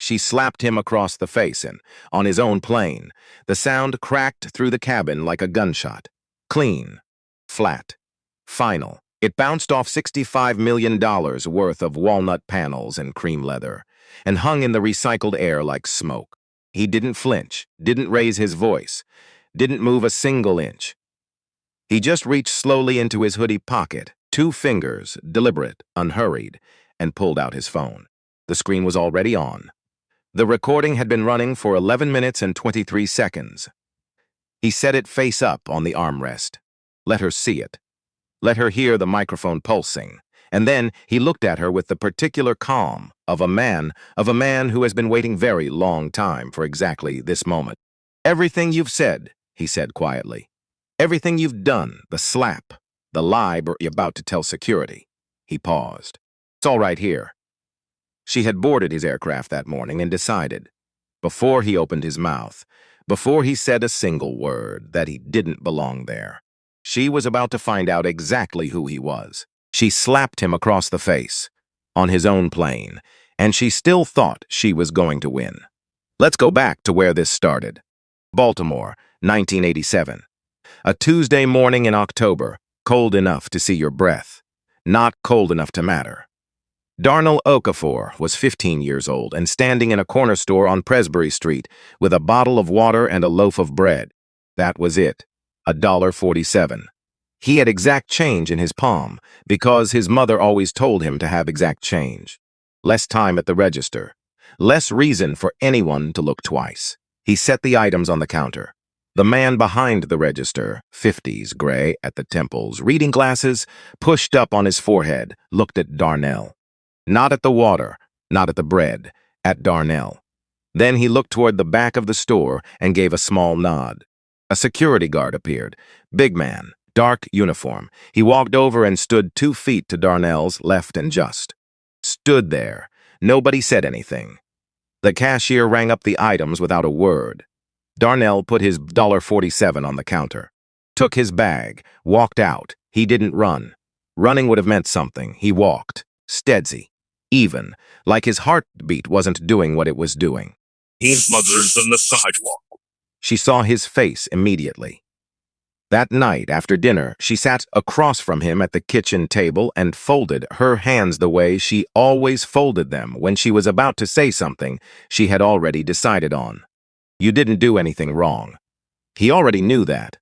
she slapped him across the face and, on his own plane, the sound cracked through the cabin like a gunshot. Clean. Flat. Final. It bounced off $65 million worth of walnut panels and cream leather, and hung in the recycled air like smoke. He didn't flinch, didn't raise his voice, didn't move a single inch. He just reached slowly into his hoodie pocket, 2 fingers, deliberate, unhurried, and pulled out his phone. The screen was already on. The recording had been running for 11 minutes and 23 seconds. He set it face up on the armrest. Let her see it. Let her hear the microphone pulsing. And then he looked at her with the particular calm of a man who has been waiting very long time for exactly this moment. "Everything you've said," he said quietly. "Everything you've done, the slap, the lie you're about to tell security." He paused. "It's all right here." She had boarded his aircraft that morning and decided, before he opened his mouth, before he said a single word, that he didn't belong there. She was about to find out exactly who he was. She slapped him across the face, on his own plane, and she still thought she was going to win. Let's go back to where this started. Baltimore, 1987. A Tuesday morning in October, cold enough to see your breath, not cold enough to matter. Darnell Okafor was 15 years old and standing in a corner store on Presbury Street with a bottle of water and a loaf of bread. That was it, $1.47. He had exact change in his palm because his mother always told him to have exact change. Less time at the register. Less reason for anyone to look twice. He set the items on the counter. The man behind the register, 50s, gray at the temples, reading glasses, pushed up on his forehead, looked at Darnell. Not at the water, not at the bread, at Darnell. Then he looked toward the back of the store and gave a small nod. A security guard appeared. Big man, dark uniform. He walked over and stood 2 feet to Darnell's left and just. Stood there. Nobody said anything. The cashier rang up the items without a word. Darnell put his $1.47 on the counter. Took his bag. Walked out. He didn't run. Running would have meant something. He walked. Steady. Even. Like his heartbeat wasn't doing what it was doing. His mother's on the sidewalk. She saw his face immediately. That night, after dinner, she sat across from him at the kitchen table and folded her hands the way she always folded them when she was about to say something she had already decided on. You didn't do anything wrong. He already knew that.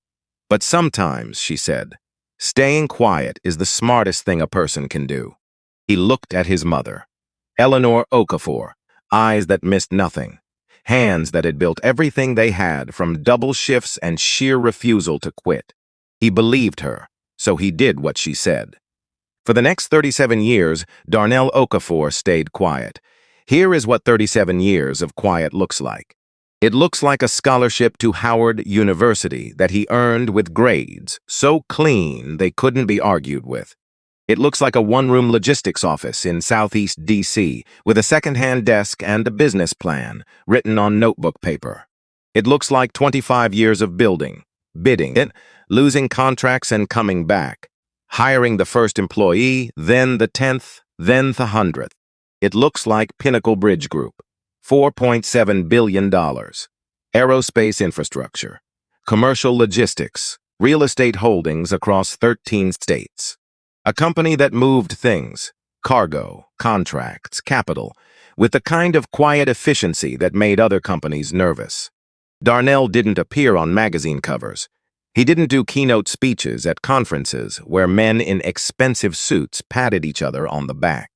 But sometimes, she said, staying quiet is the smartest thing a person can do. He looked at his mother, Eleanor Okafor, eyes that missed nothing. Hands that had built everything they had from double shifts and sheer refusal to quit. He believed her, so he did what she said. For the next 37 years, Darnell Okafor stayed quiet. Here is what 37 years of quiet looks like. It looks like a scholarship to Howard University that he earned with grades so clean they couldn't be argued with. It looks like a one-room logistics office in Southeast D.C. with a second-hand desk and a business plan written on notebook paper. It looks like 25 years of building, bidding it, losing contracts and coming back, hiring the first employee, then the 10th, then the 100th. It looks like Pinnacle Bridge Group, $4.7 billion, aerospace infrastructure, commercial logistics, real estate holdings across 13 states. A company that moved things, cargo, contracts, capital, with the kind of quiet efficiency that made other companies nervous. Darnell didn't appear on magazine covers. He didn't do keynote speeches at conferences where men in expensive suits patted each other on the back.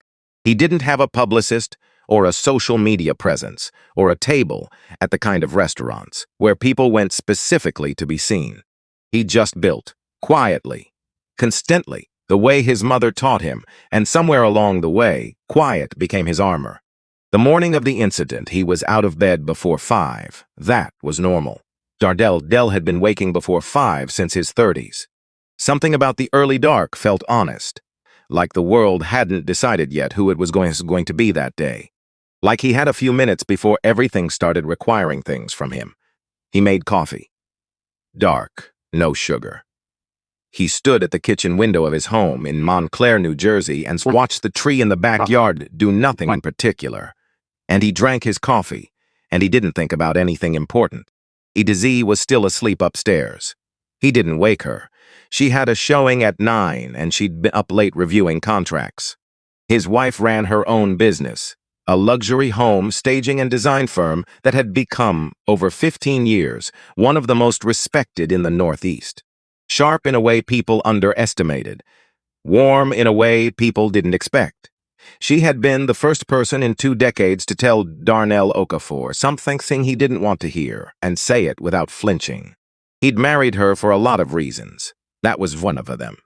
He didn't have a publicist or a social media presence or a table at the kind of restaurants where people went specifically to be seen. He just built, quietly, constantly, the way his mother taught him, and somewhere along the way, quiet became his armor. The morning of the incident, he was out of bed before 5. That was normal. Darnell had been waking before 5 since his 30s. Something about the early dark felt honest, like the world hadn't decided yet who it was going to be that day. Like he had a few minutes before everything started requiring things from him. He made coffee. Dark, no sugar. He stood at the kitchen window of his home in Montclair, New Jersey, and watched the tree in the backyard do nothing in particular. and he drank his coffee, and he didn't think about anything important. Edz was still asleep upstairs. He didn't wake her. She had a showing at 9, and she'd been up late reviewing contracts. His wife ran her own business, a luxury home staging and design firm that had become, over 15 years, one of the most respected in the Northeast. Sharp in a way people underestimated, warm in a way people didn't expect. She had been the first person in 2 decades to tell Darnell Okafor something he didn't want to hear, and say it without flinching. He'd married her for a lot of reasons. That was one of them.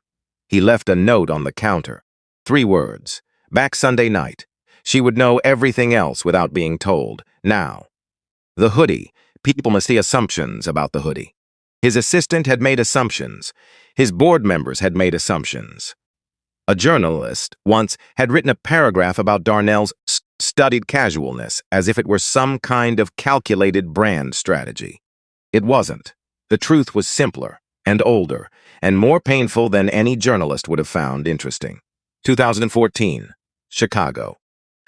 He left a note on the counter. 3 words. Back Sunday night. She would know everything else without being told. Now. The hoodie. People must see assumptions about the hoodie. His assistant had made assumptions. His board members had made assumptions. A journalist once had written a paragraph about Darnell's studied casualness as if it were some kind of calculated brand strategy. It wasn't. The truth was simpler and older and more painful than any journalist would have found interesting. 2014, Chicago.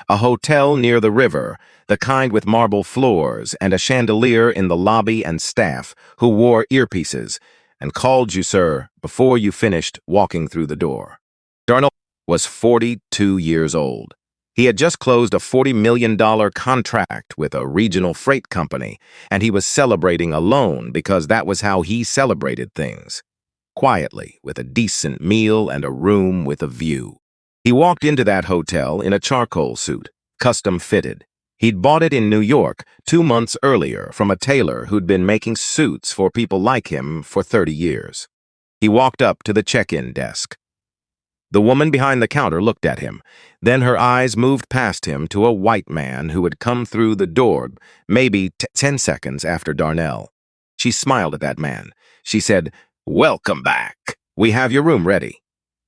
A hotel near the river, the kind with marble floors and a chandelier in the lobby, and staff who wore earpieces and called you sir before you finished walking through the door. Darnell was 42 years old. He had just closed a $40 million contract with a regional freight company, and he was celebrating alone because that was how he celebrated things. Quietly, with a decent meal and a room with a view. He walked into that hotel in a charcoal suit, custom fitted. He'd bought it in New York 2 months earlier from a tailor who'd been making suits for people like him for 30 years. He walked up to the check-in desk. The woman behind the counter looked at him. Then her eyes moved past him to a white man who had come through the door maybe 10 seconds after Darnell. She smiled at that man. She said, "Welcome back. We have your room ready."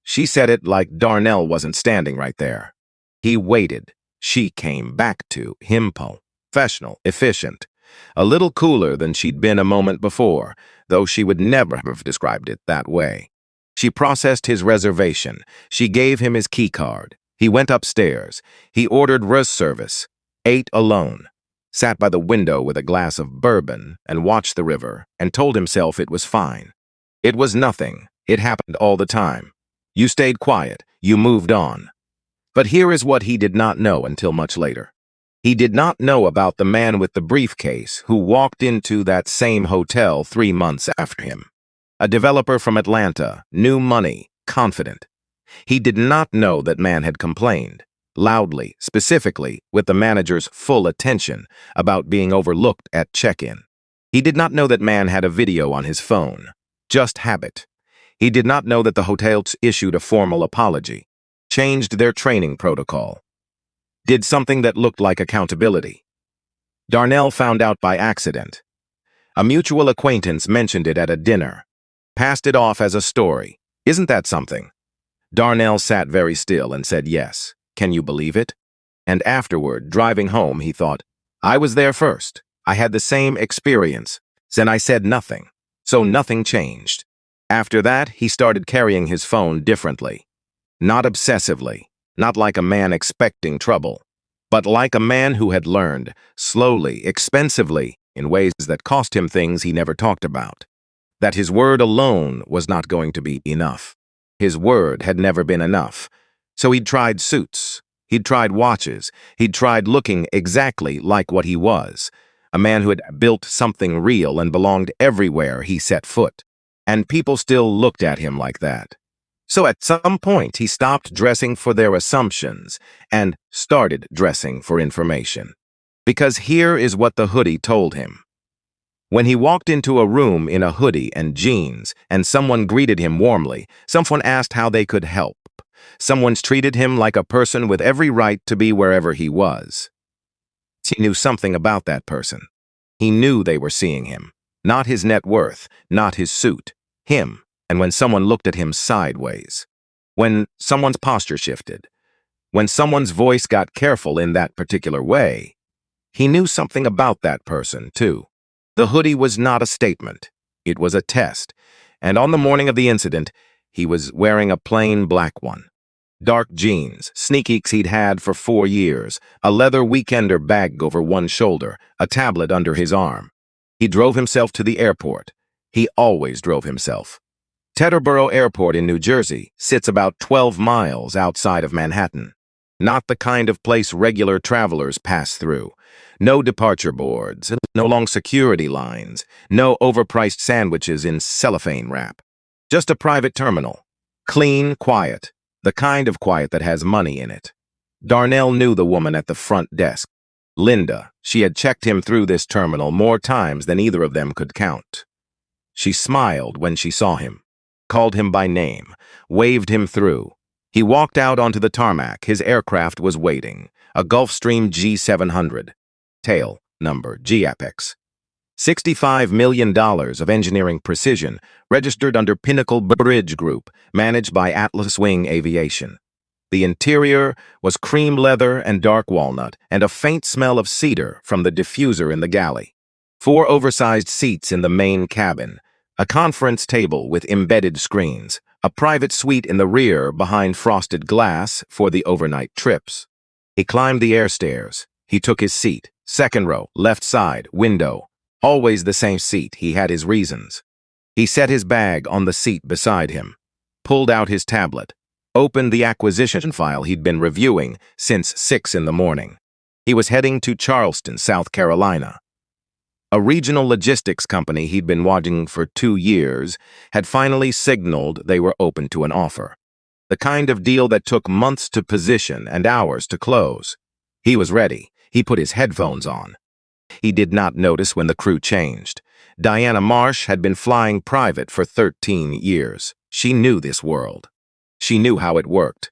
She said it like Darnell wasn't standing right there. He waited. She came back to him, professional, efficient, a little cooler than she'd been a moment before, though she would never have described it that way. She processed his reservation. She gave him his key card. He went upstairs. He ordered room service, ate alone, sat by the window with a glass of bourbon and watched the river and told himself it was fine. It was nothing. It happened all the time. You stayed quiet. You moved on. But here is what he did not know until much later. He did not know about the man with the briefcase who walked into that same hotel 3 months after him. A developer from Atlanta, new money, confident. He did not know that man had complained, loudly, specifically, with the manager's full attention, about being overlooked at check-in. He did not know that man had a video on his phone. Just habit. He did not know that the hotel issued a formal apology, changed their training protocol, did something that looked like accountability. Darnell found out by accident. A mutual acquaintance mentioned it at a dinner. Passed it off as a story. Isn't that something? Darnell sat very still and said yes. Can you believe it? And afterward, driving home, he thought, I was there first. I had the same experience. Then I said nothing. So nothing changed. After that, he started carrying his phone differently. Not obsessively, not like a man expecting trouble, but like a man who had learned, slowly, expensively, in ways that cost him things he never talked about. That his word alone was not going to be enough. His word had never been enough. So he'd tried suits. He'd tried watches. He'd tried looking exactly like what he was. A man who had built something real and belonged everywhere he set foot. And people still looked at him like that. So at some point, he stopped dressing for their assumptions and started dressing for information. Because here is what the hoodie told him. When he walked into a room in a hoodie and jeans, and someone greeted him warmly, someone asked how they could help, someone's treated him like a person with every right to be wherever he was. He knew something about that person. He knew they were seeing him. Not his net worth, not his suit. Him. And when someone looked at him sideways. When someone's posture shifted. When someone's voice got careful in that particular way. He knew something about that person, too. The hoodie was not a statement. It was a test. And on the morning of the incident, he was wearing a plain black one. Dark jeans, sneakers he'd had for 4 years, a leather weekender bag over one shoulder, a tablet under his arm. He drove himself to the airport. He always drove himself. Teterboro Airport in New Jersey sits about 12 miles outside of Manhattan. Not the kind of place regular travelers pass through. No departure boards, no long security lines, no overpriced sandwiches in cellophane wrap. Just a private terminal. Clean, quiet. The kind of quiet that has money in it. Darnell knew the woman at the front desk. Linda. She had checked him through this terminal more times than either of them could count. She smiled when she saw him, called him by name, waved him through. He walked out onto the tarmac. His aircraft was waiting, a Gulfstream G700. Tail number G-Apex. $65 million of engineering precision, registered under Pinnacle Bridge Group, managed by Atlas Wing Aviation. The interior was cream leather and dark walnut, and a faint smell of cedar from the diffuser in the galley. 4 oversized seats in the main cabin, a conference table with embedded screens, a private suite in the rear behind frosted glass for the overnight trips. He climbed the air stairs. He took his seat, second row, left side, window. Always the same seat. He had his reasons. He set his bag on the seat beside him, pulled out his tablet, opened the acquisition file he'd been reviewing since 6 in the morning. He was heading to Charleston, South Carolina. A regional logistics company he'd been watching for 2 years had finally signaled they were open to an offer. The kind of deal that took months to position and hours to close. He was ready. He put his headphones on. He did not notice when the crew changed. Diana Marsh had been flying private for 13 years. She knew this world. She knew how it worked.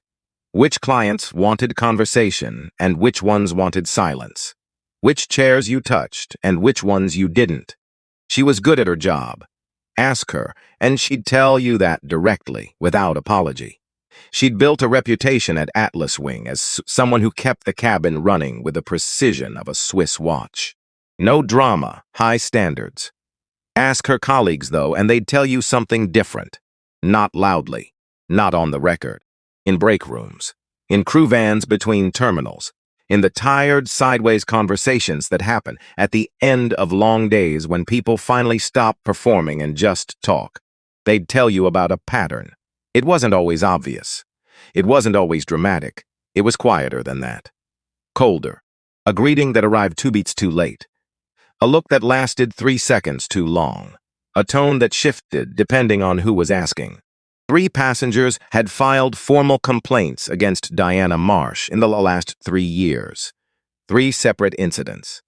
Which clients wanted conversation and which ones wanted silence. Which chairs you touched and which ones you didn't. She was good at her job. Ask her, and she'd tell you that directly, without apology. She'd built a reputation at Atlas Wing as someone who kept the cabin running with the precision of a Swiss watch. No drama, high standards. Ask her colleagues, though, and they'd tell you something different. Not loudly, not on the record. In break rooms, in crew vans between terminals, in the tired, sideways conversations that happen at the end of long days when people finally stop performing and just talk. They'd tell you about a pattern. It wasn't always obvious. It wasn't always dramatic. It was quieter than that. Colder. A greeting that arrived 2 beats too late. A look that lasted 3 seconds too long. A tone that shifted depending on who was asking. 3 passengers had filed formal complaints against Diana Marsh in the last 3 years. 3 separate incidents.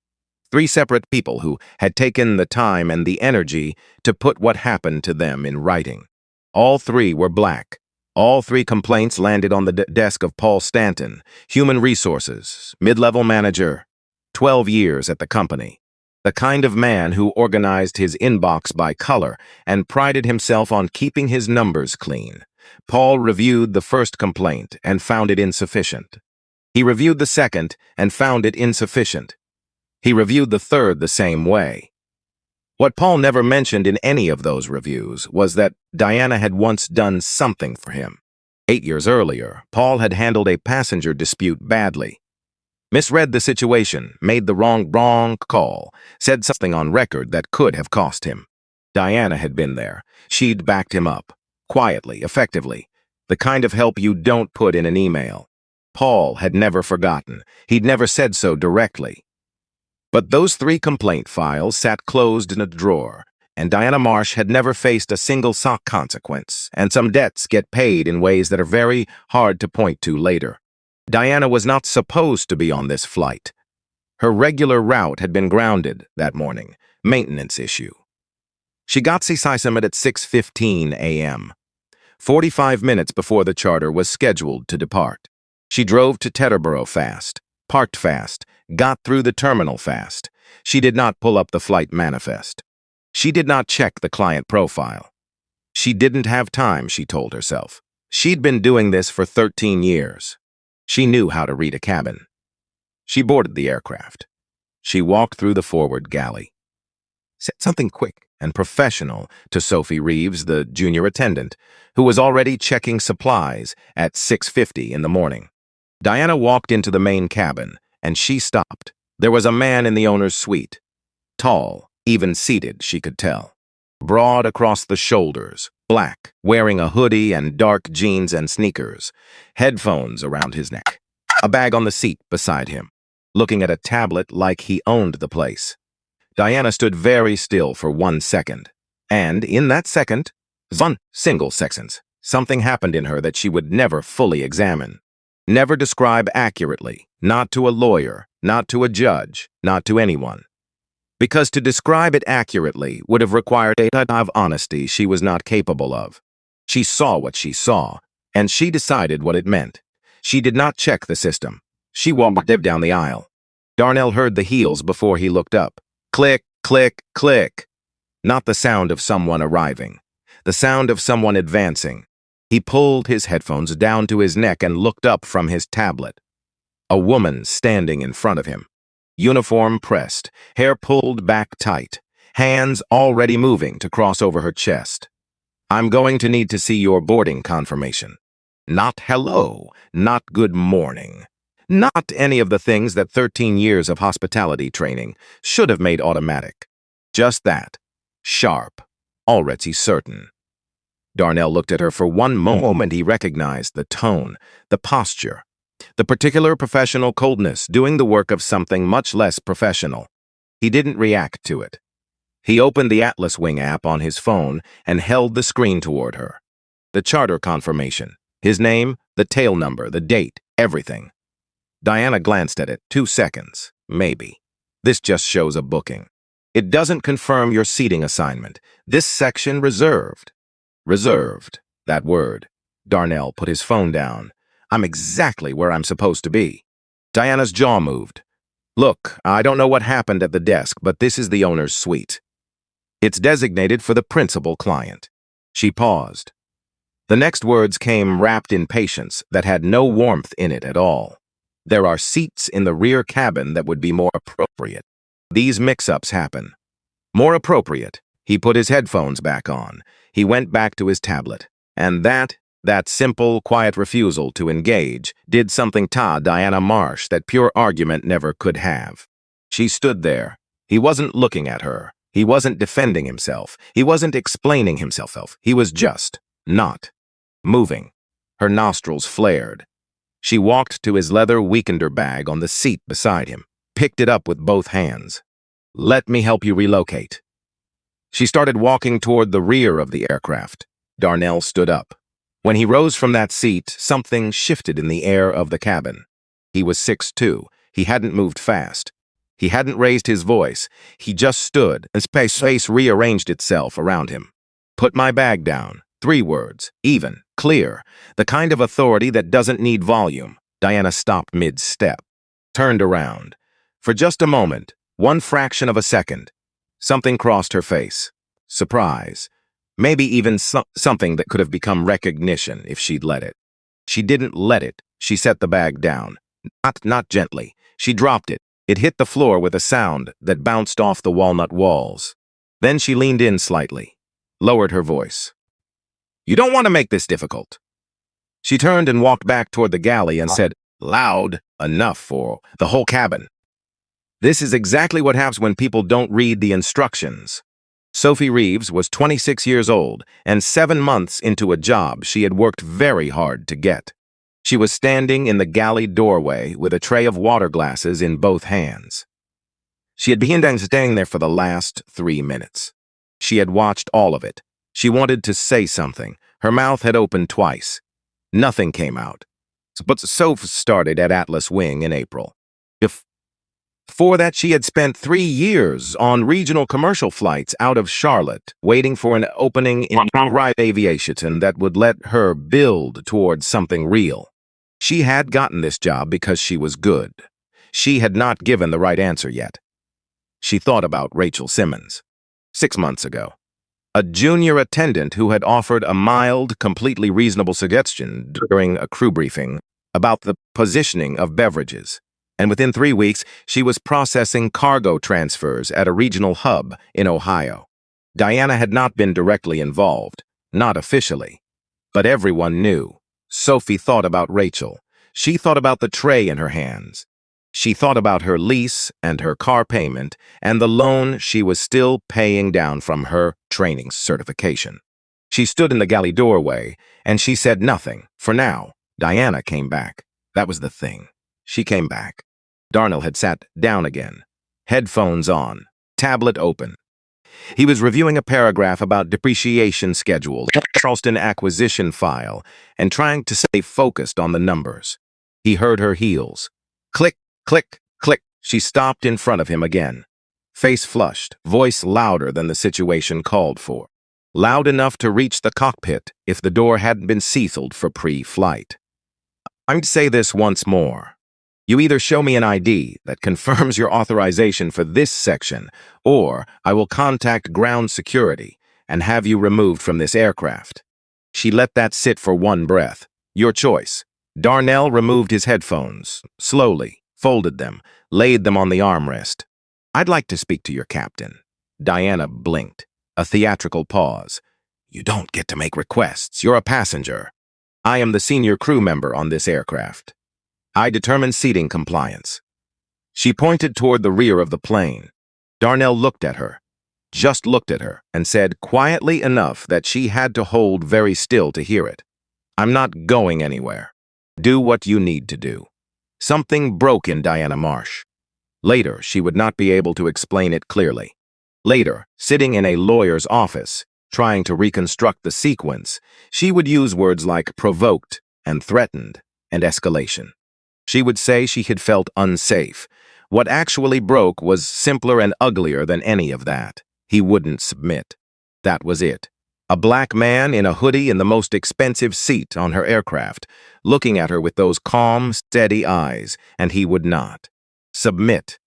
3 separate people who had taken the time and the energy to put what happened to them in writing. All 3 were black. All 3 complaints landed on the desk of Paul Stanton, Human Resources, mid-level manager, 12 years at the company. The kind of man who organized his inbox by color and prided himself on keeping his numbers clean. Paul reviewed the first complaint and found it insufficient. He reviewed the second and found it insufficient. He reviewed the third the same way. What Paul never mentioned in any of those reviews was that Diana had once done something for him. 8 years earlier, Paul had handled a passenger dispute badly. Misread the situation, made the wrong call, said something on record that could have cost him. Diana had been there. She'd backed him up. Quietly, effectively. The kind of help you don't put in an email. Paul had never forgotten. He'd never said so directly. But those 3 complaint files sat closed in a drawer, and Diana Marsh had never faced a single sock consequence, and some debts get paid in ways that are very hard to point to later. Diana was not supposed to be on this flight. Her regular route had been grounded that morning. Maintenance issue. She got to Summit at 6:15 a.m., 45 minutes before the charter was scheduled to depart. She drove to Teterboro fast, parked fast, got through the terminal fast. She did not pull up the flight manifest. She did not check the client profile. She didn't have time, she told herself. She'd been doing this for 13 years. She knew how to read a cabin. She boarded the aircraft. She walked through the forward galley. Said something quick, and professional to Sophie Reeves, the junior attendant, who was already checking supplies at 6:50 in the morning. Diana walked into the main cabin, and she stopped. There was a man in the owner's suite. Tall, even-seated, she could tell. Broad across the shoulders, black, wearing a hoodie and dark jeans and sneakers, headphones around his neck. A bag on the seat beside him, looking at a tablet like he owned the place. Diana stood very still for 1 second, and in that second, 1 single second, something happened in her that she would never fully examine. Never describe accurately, not to a lawyer, not to a judge, not to anyone. Because to describe it accurately would have required a kind of honesty she was not capable of. She saw what she saw, and she decided what it meant. She did not check the system. She walked down the aisle. Darnell heard the heels before he looked up. Click, click, click. Not the sound of someone arriving. The sound of someone advancing. He pulled his headphones down to his neck and looked up from his tablet. A woman standing in front of him. Uniform pressed, hair pulled back tight, hands already moving to cross over her chest. I'm going to need to see your boarding confirmation. Not hello, not good morning. Not any of the things that 13 years of hospitality training should have made automatic. Just that. Sharp. Already certain. Darnell looked at her for one moment. He recognized the tone, the posture, the particular professional coldness doing the work of something much less professional. He didn't react to it. He opened the Atlas Wing app on his phone and held the screen toward her. The charter confirmation, his name, the tail number, the date, everything. Diana glanced at it. 2 seconds, maybe. This just shows a booking. It doesn't confirm your seating assignment. This section reserved. Reserved, that word. Darnell put his phone down. I'm exactly where I'm supposed to be. Diana's jaw moved. Look, I don't know what happened at the desk, but this is the owner's suite. It's designated for the principal client. She paused. The next words came wrapped in patience that had no warmth in it at all. There are seats in the rear cabin that would be more appropriate. These mix-ups happen. More appropriate. He put his headphones back on. He went back to his tablet. And that simple, quiet refusal to engage did something to Diana Marsh that pure argument never could have. She stood there. He wasn't looking at her. He wasn't defending himself. He wasn't explaining himself. He was just not moving. Her nostrils flared. She walked to his leather weekender bag on the seat beside him, picked it up with both hands. Let me help you relocate. She started walking toward the rear of the aircraft. Darnell stood up. When he rose from that seat, something shifted in the air of the cabin. He was 6'2". He hadn't moved fast. He hadn't raised his voice. He just stood, and space rearranged itself around him. Put my bag down. 3 words. Even. Clear. The kind of authority that doesn't need volume. Diana stopped mid-step. Turned around. For just a moment, 1 fraction of a second, something crossed her face. Surprise. Maybe even something that could have become recognition if she'd let it. She didn't let it. She set the bag down. Not gently. She dropped it. It hit the floor with a sound that bounced off the walnut walls. Then she leaned in slightly, lowered her voice. You don't want to make this difficult. She turned and walked back toward the galley and said, loud enough for the whole cabin. This is exactly what happens when people don't read the instructions. Sophie Reeves was 26 years old and 7 months into a job she had worked very hard to get. She was standing in the galley doorway with a tray of water glasses in both hands. She had been staying there for the last 3 minutes. She had watched all of it. She wanted to say something. Her mouth had opened twice. Nothing came out. But Soph started at Atlas Wing in April. Before that, she had spent 3 years on regional commercial flights out of Charlotte, waiting for an opening in private aviation that would let her build towards something real. She had gotten this job because she was good. She had not given the right answer yet. She thought about Rachel Simmons. 6 months ago. A junior attendant who had offered a mild, completely reasonable suggestion during a crew briefing about the positioning of beverages. And within 3 weeks, she was processing cargo transfers at a regional hub in Ohio. Diana had not been directly involved, not officially. But everyone knew. Sophie thought about Rachel. She thought about the tray in her hands. She thought about her lease and her car payment and the loan she was still paying down from her training certification. She stood in the galley doorway, and she said nothing. For now, Diana came back. That was the thing. She came back. Darnell had sat down again, headphones on, tablet open. He was reviewing a paragraph about depreciation schedule, Charleston acquisition file, and trying to stay focused on the numbers. He heard her heels. Click, click, click. She stopped in front of him again. Face flushed, voice louder than the situation called for. Loud enough to reach the cockpit if the door hadn't been sealed for pre-flight. I'm going to say this once more. You either show me an ID that confirms your authorization for this section, or I will contact ground security and have you removed from this aircraft. She let that sit for one breath. Your choice. Darnell removed his headphones, slowly, folded them, laid them on the armrest. I'd like to speak to your captain. Diana blinked. A theatrical pause. You don't get to make requests. You're a passenger. I am the senior crew member on this aircraft. I determine seating compliance. She pointed toward the rear of the plane. Darnell looked at her, just looked at her, and said quietly enough that she had to hold very still to hear it. I'm not going anywhere. Do what you need to do. Something broke in Diana Marsh. Later, she would not be able to explain it clearly. Later, sitting in a lawyer's office, trying to reconstruct the sequence, she would use words like provoked and threatened and escalation. She would say she had felt unsafe. What actually broke was simpler and uglier than any of that. He wouldn't submit. That was it. A black man in a hoodie in the most expensive seat on her aircraft, looking at her with those calm, steady eyes, and he would not. Submit.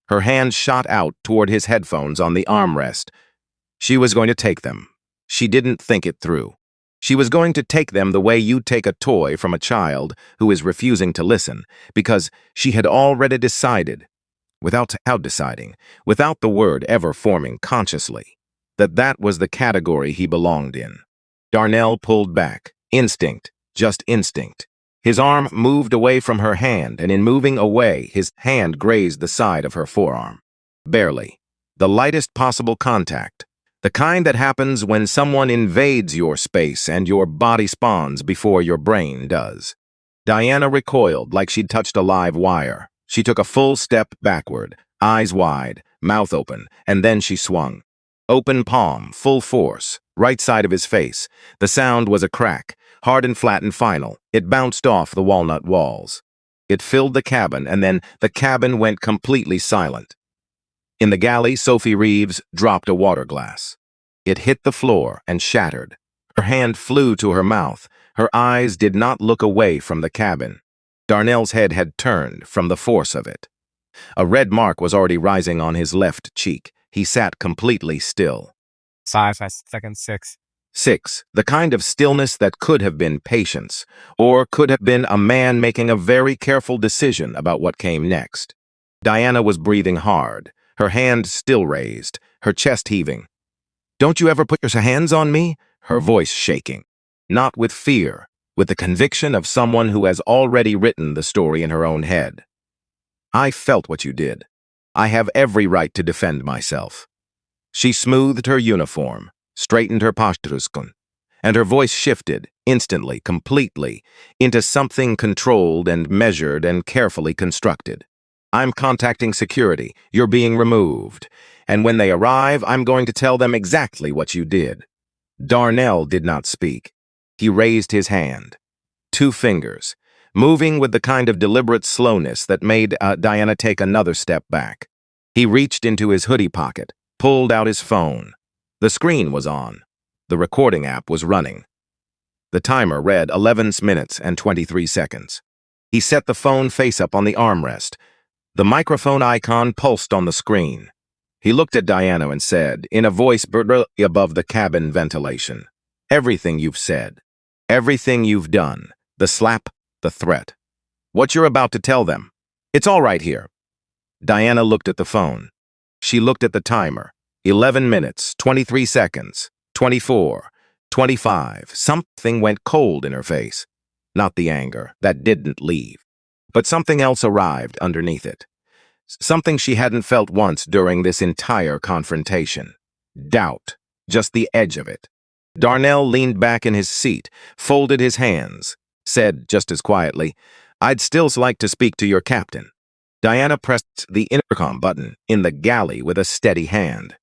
Her hand shot out toward his headphones on the armrest. She was going to take them. She didn't think it through. She was going to take them the way you take a toy from a child who is refusing to listen, because she had already decided, without deciding, without the word ever forming consciously, that that was the category he belonged in. Darnell pulled back. Instinct, just instinct. His arm moved away from her hand, and in moving away, his hand grazed the side of her forearm. Barely. The lightest possible contact. The kind that happens when someone invades your space and your body spawns before your brain does. Diana recoiled like she'd touched a live wire. She took a full step backward, eyes wide, mouth open, and then she swung. Open palm, full force, right side of his face. The sound was a crack, hard and flat and final. It bounced off the walnut walls. It filled the cabin, and then the cabin went completely silent. In the galley, Sophie Reeves dropped a water glass. It hit the floor and shattered. Her hand flew to her mouth. Her eyes did not look away from the cabin. Darnell's head had turned from the force of it. A red mark was already rising on his left cheek. He sat completely still. 5 seconds, 6. 6. The kind of stillness that could have been patience, or could have been a man making a very careful decision about what came next. Diana was breathing hard, her hand still raised, her chest heaving. Don't you ever put your hands on me? Her voice shaking. Not with fear, with the conviction of someone who has already written the story in her own head. I felt what you did. I have every right to defend myself. She smoothed her uniform, straightened her postureskun, and her voice shifted, instantly, completely, into something controlled and measured and carefully constructed. I'm contacting security. You're being removed. And when they arrive, I'm going to tell them exactly what you did. Darnell did not speak. He raised his hand. 2 fingers, moving with the kind of deliberate slowness that made Diana take another step back. He reached into his hoodie pocket, pulled out his phone. The screen was on. The recording app was running. The timer read 11 minutes and 23 seconds. He set the phone face up on the armrest. The microphone icon pulsed on the screen. He looked at Diana and said, in a voice above the cabin ventilation, everything you've said, everything you've done, the slap, the threat. What you're about to tell them. It's all right here. Diana looked at the phone. She looked at the timer. 11 minutes, 23 seconds, 24, 25. Something went cold in her face. Not the anger, that didn't leave. But something else arrived underneath it. Something she hadn't felt once during this entire confrontation. Doubt. Just the edge of it. Darnell leaned back in his seat, folded his hands, said just as quietly, "I'd still like to speak to your captain." Diana pressed the intercom button in the galley with a steady hand.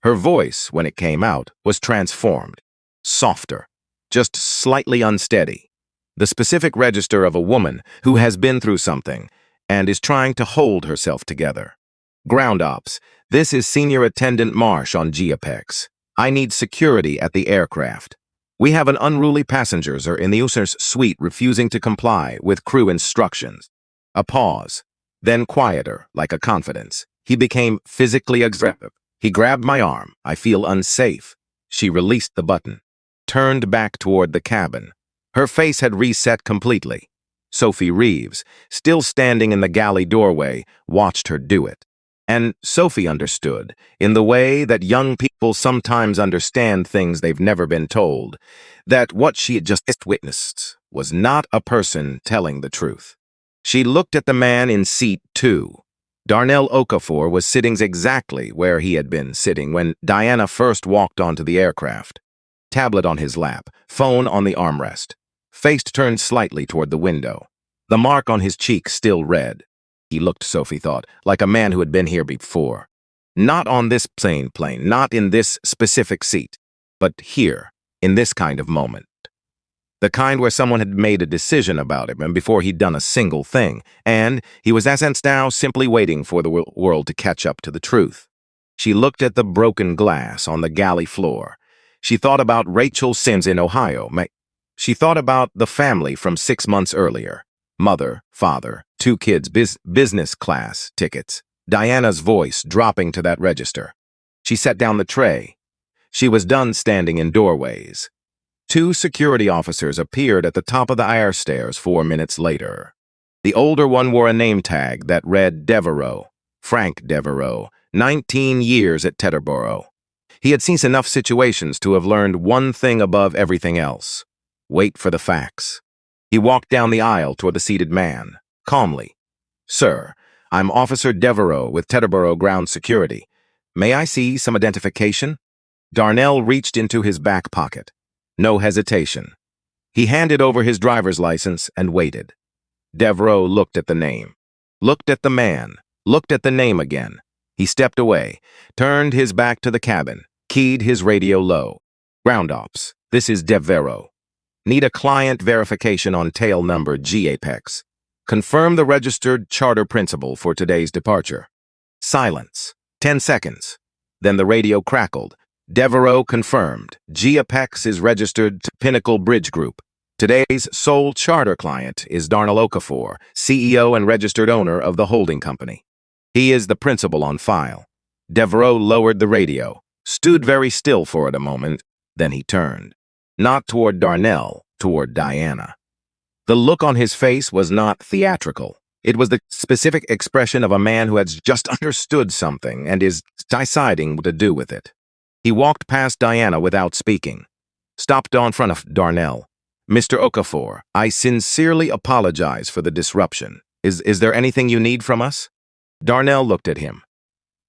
Her voice, when it came out, was transformed. Softer. Just slightly unsteady. The specific register of a woman who has been through something and is trying to hold herself together. "Ground ops, this is Senior Attendant Marsh on GAPEX. I need security at the aircraft. We have an unruly passenger in the user's suite refusing to comply with crew instructions." A pause. Then quieter, like a confidence. He became physically aggressive. He grabbed my arm. "I feel unsafe." She released the button. Turned back toward the cabin. Her face had reset completely. Sophie Reeves, still standing in the galley doorway, watched her do it. And Sophie understood, in the way that young people sometimes understand things they've never been told, that what she had just witnessed was not a person telling the truth. She looked at the man in seat 2. Darnell Okafor was sitting exactly where he had been sitting when Diana first walked onto the aircraft. Tablet on his lap, phone on the armrest. Face turned slightly toward the window. The mark on his cheek still red. He looked, Sophie thought, like a man who had been here before. Not on this plane, not in this specific seat, but here, in this kind of moment. The kind where someone had made a decision about him and before he'd done a single thing, and he was essence now simply waiting for the world to catch up to the truth. She looked at the broken glass on the galley floor. She thought about Rachel Sims in Ohio. She thought about the family from 6 months earlier. Mother, father, 2 kids, business class tickets. Diana's voice dropping to that register. She set down the tray. She was done standing in doorways. 2 security officers appeared at the top of the air stairs 4 minutes later. The older one wore a name tag that read Devereaux, Frank Devereaux, 19 years at Teterboro. He had seen enough situations to have learned one thing above everything else. Wait for the facts. He walked down the aisle toward the seated man, calmly. "Sir, I'm Officer Devereaux with Teterboro Ground Security. May I see some identification?" Darnell reached into his back pocket. No hesitation. He handed over his driver's license and waited. Devereaux looked at the name, looked at the man, looked at the name again. He stepped away, turned his back to the cabin, keyed his radio low. "Ground ops, this is Devereaux. Need a client verification on tail number GAPEX. Confirm the registered charter principal for today's departure." Silence. 10 seconds. Then the radio crackled. "Devereaux confirmed. GAPEX is registered to Pinnacle Bridge Group. Today's sole charter client is Darnell Okafor, CEO and registered owner of the holding company. He is the principal on file." Devereaux lowered the radio, stood very still for it a moment, then he turned. Not toward Darnell, toward Diana. The look on his face was not theatrical. It was the specific expression of a man who has just understood something and is deciding what to do with it. He walked past Diana without speaking. Stopped in front of Darnell. "Mr. Okafor, I sincerely apologize for the disruption. Is there anything you need from us?" Darnell looked at him.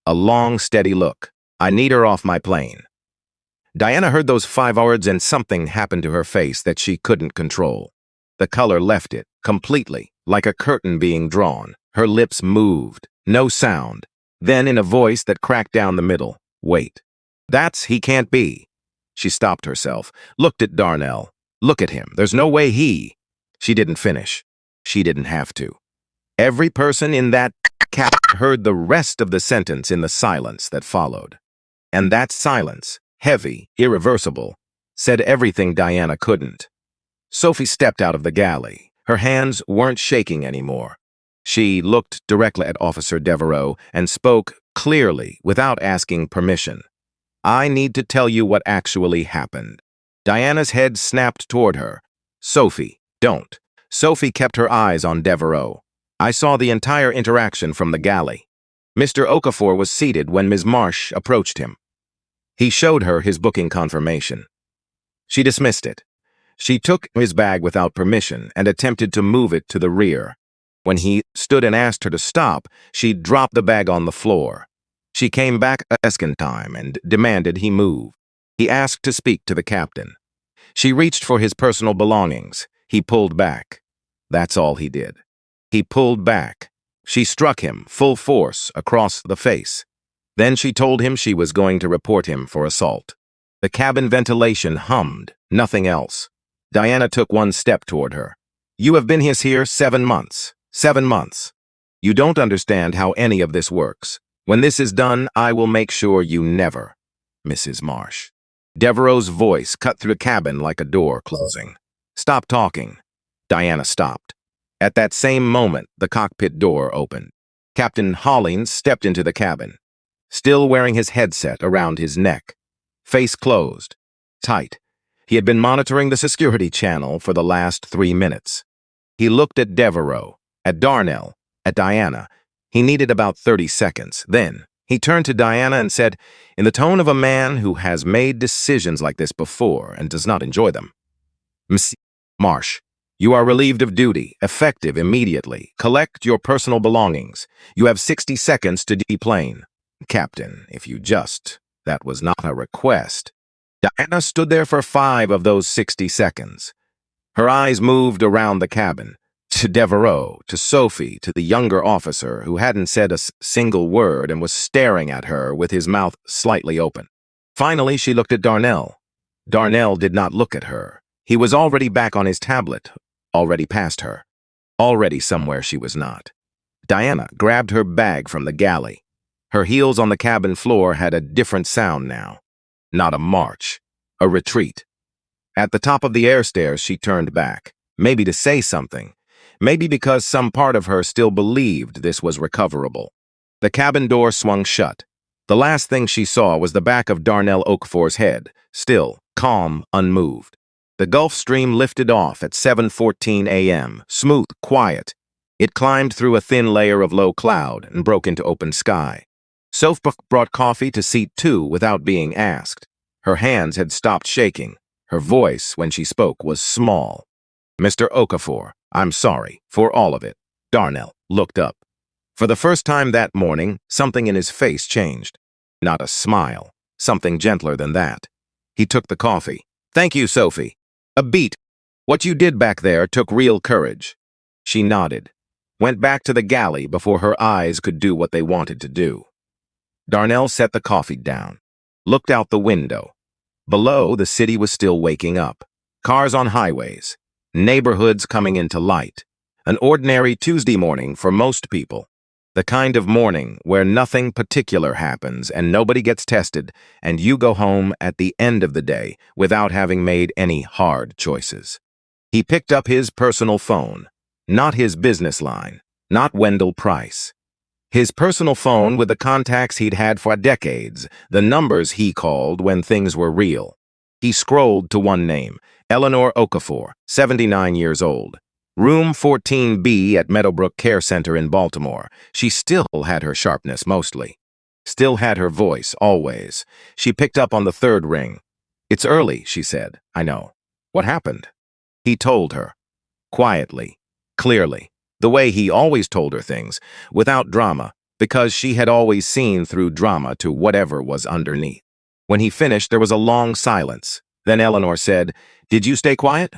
A long, steady look. "I need her off my plane." Diana heard those 5 words and something happened to her face that she couldn't control. The color left it, completely, like a curtain being drawn. Her lips moved. No sound. Then in a voice that cracked down the middle, "Wait. He can't be." She stopped herself, looked at Darnell. "Look at him. There's no way he—" She didn't finish. She didn't have to. Every person in that cab heard the rest of the sentence in the silence that followed. And that silence, heavy, irreversible, said everything Diana couldn't. Sophie stepped out of the galley. Her hands weren't shaking anymore. She looked directly at Officer Devereaux and spoke clearly without asking permission. "I need to tell you what actually happened." Diana's head snapped toward her. "Sophie, don't." Sophie kept her eyes on Devereaux. "I saw the entire interaction from the galley. Mr. Okafor was seated when Ms. Marsh approached him. He showed her his booking confirmation. She dismissed it. She took his bag without permission and attempted to move it to the rear. When he stood and asked her to stop, she dropped the bag on the floor. She came back a second time and demanded he move. He asked to speak to the captain. She reached for his personal belongings. He pulled back. That's all he did. He pulled back. She struck him, full force, across the face. Then she told him she was going to report him for assault. The cabin ventilation hummed, nothing else. Diana took one step toward her. You have been here 7 months. 7 months. You don't understand how any of this works. When this is done, I will make sure you never. Mrs. Marsh. Devereaux's voice cut through the cabin like a door closing. Stop talking. Diana stopped. At that same moment, the cockpit door opened. Captain Hollings stepped into the cabin, still wearing his headset around his neck. Face closed. Tight. He had been monitoring the security channel for the last 3 minutes. He looked at Devereaux, at Darnell, at Diana. He needed about 30 seconds. Then, he turned to Diana and said, in the tone of a man who has made decisions like this before and does not enjoy them, Miss Marsh, you are relieved of duty, effective immediately. Collect your personal belongings. You have 60 seconds to deplane. Captain, if you just... That was not a request. Diana stood there for 5 of those 60 seconds. Her eyes moved around the cabin, to Devereaux, to Sophie, to the younger officer who hadn't said a single word and was staring at her with his mouth slightly open. Finally, she looked at Darnell. Darnell did not look at her. He was already back on his tablet, already past her, already somewhere she was not. Diana grabbed her bag from the galley. Her heels on the cabin floor had a different sound now. Not a march, a retreat. At the top of the air stairs, she turned back, maybe to say something, maybe because some part of her still believed this was recoverable. The cabin door swung shut. The last thing she saw was the back of Darnell Okafor's head, still, calm, unmoved. The Gulf Stream lifted off at 7:14 a.m., smooth, quiet. It climbed through a thin layer of low cloud and broke into open sky. Sophie brought coffee to seat 2 without being asked. Her hands had stopped shaking. Her voice, when she spoke, was small. Mr. Okafor, I'm sorry for all of it. Darnell looked up. For the first time that morning, something in his face changed. Not a smile, something gentler than that. He took the coffee. Thank you, Sophie. A beat. What you did back there took real courage. She nodded, went back to the galley before her eyes could do what they wanted to do. Darnell set the coffee down, looked out the window. Below, the city was still waking up. Cars on highways, neighborhoods coming into light. An ordinary Tuesday morning for most people. The kind of morning where nothing particular happens and nobody gets tested, and you go home at the end of the day without having made any hard choices. He picked up his personal phone, not his business line, not Wendell Price. His personal phone with the contacts he'd had for decades, the numbers he called when things were real. He scrolled to one name, Eleanor Okafor, 79 years old. Room 14B at Meadowbrook Care Center in Baltimore. She still had her sharpness mostly. Still had her voice, always. She picked up on the 3rd ring. It's early, she said. I know. What happened? He told her. Quietly, clearly. The way he always told her things, without drama, because she had always seen through drama to whatever was underneath. When he finished, there was a long silence. Then Eleanor said, Did you stay quiet?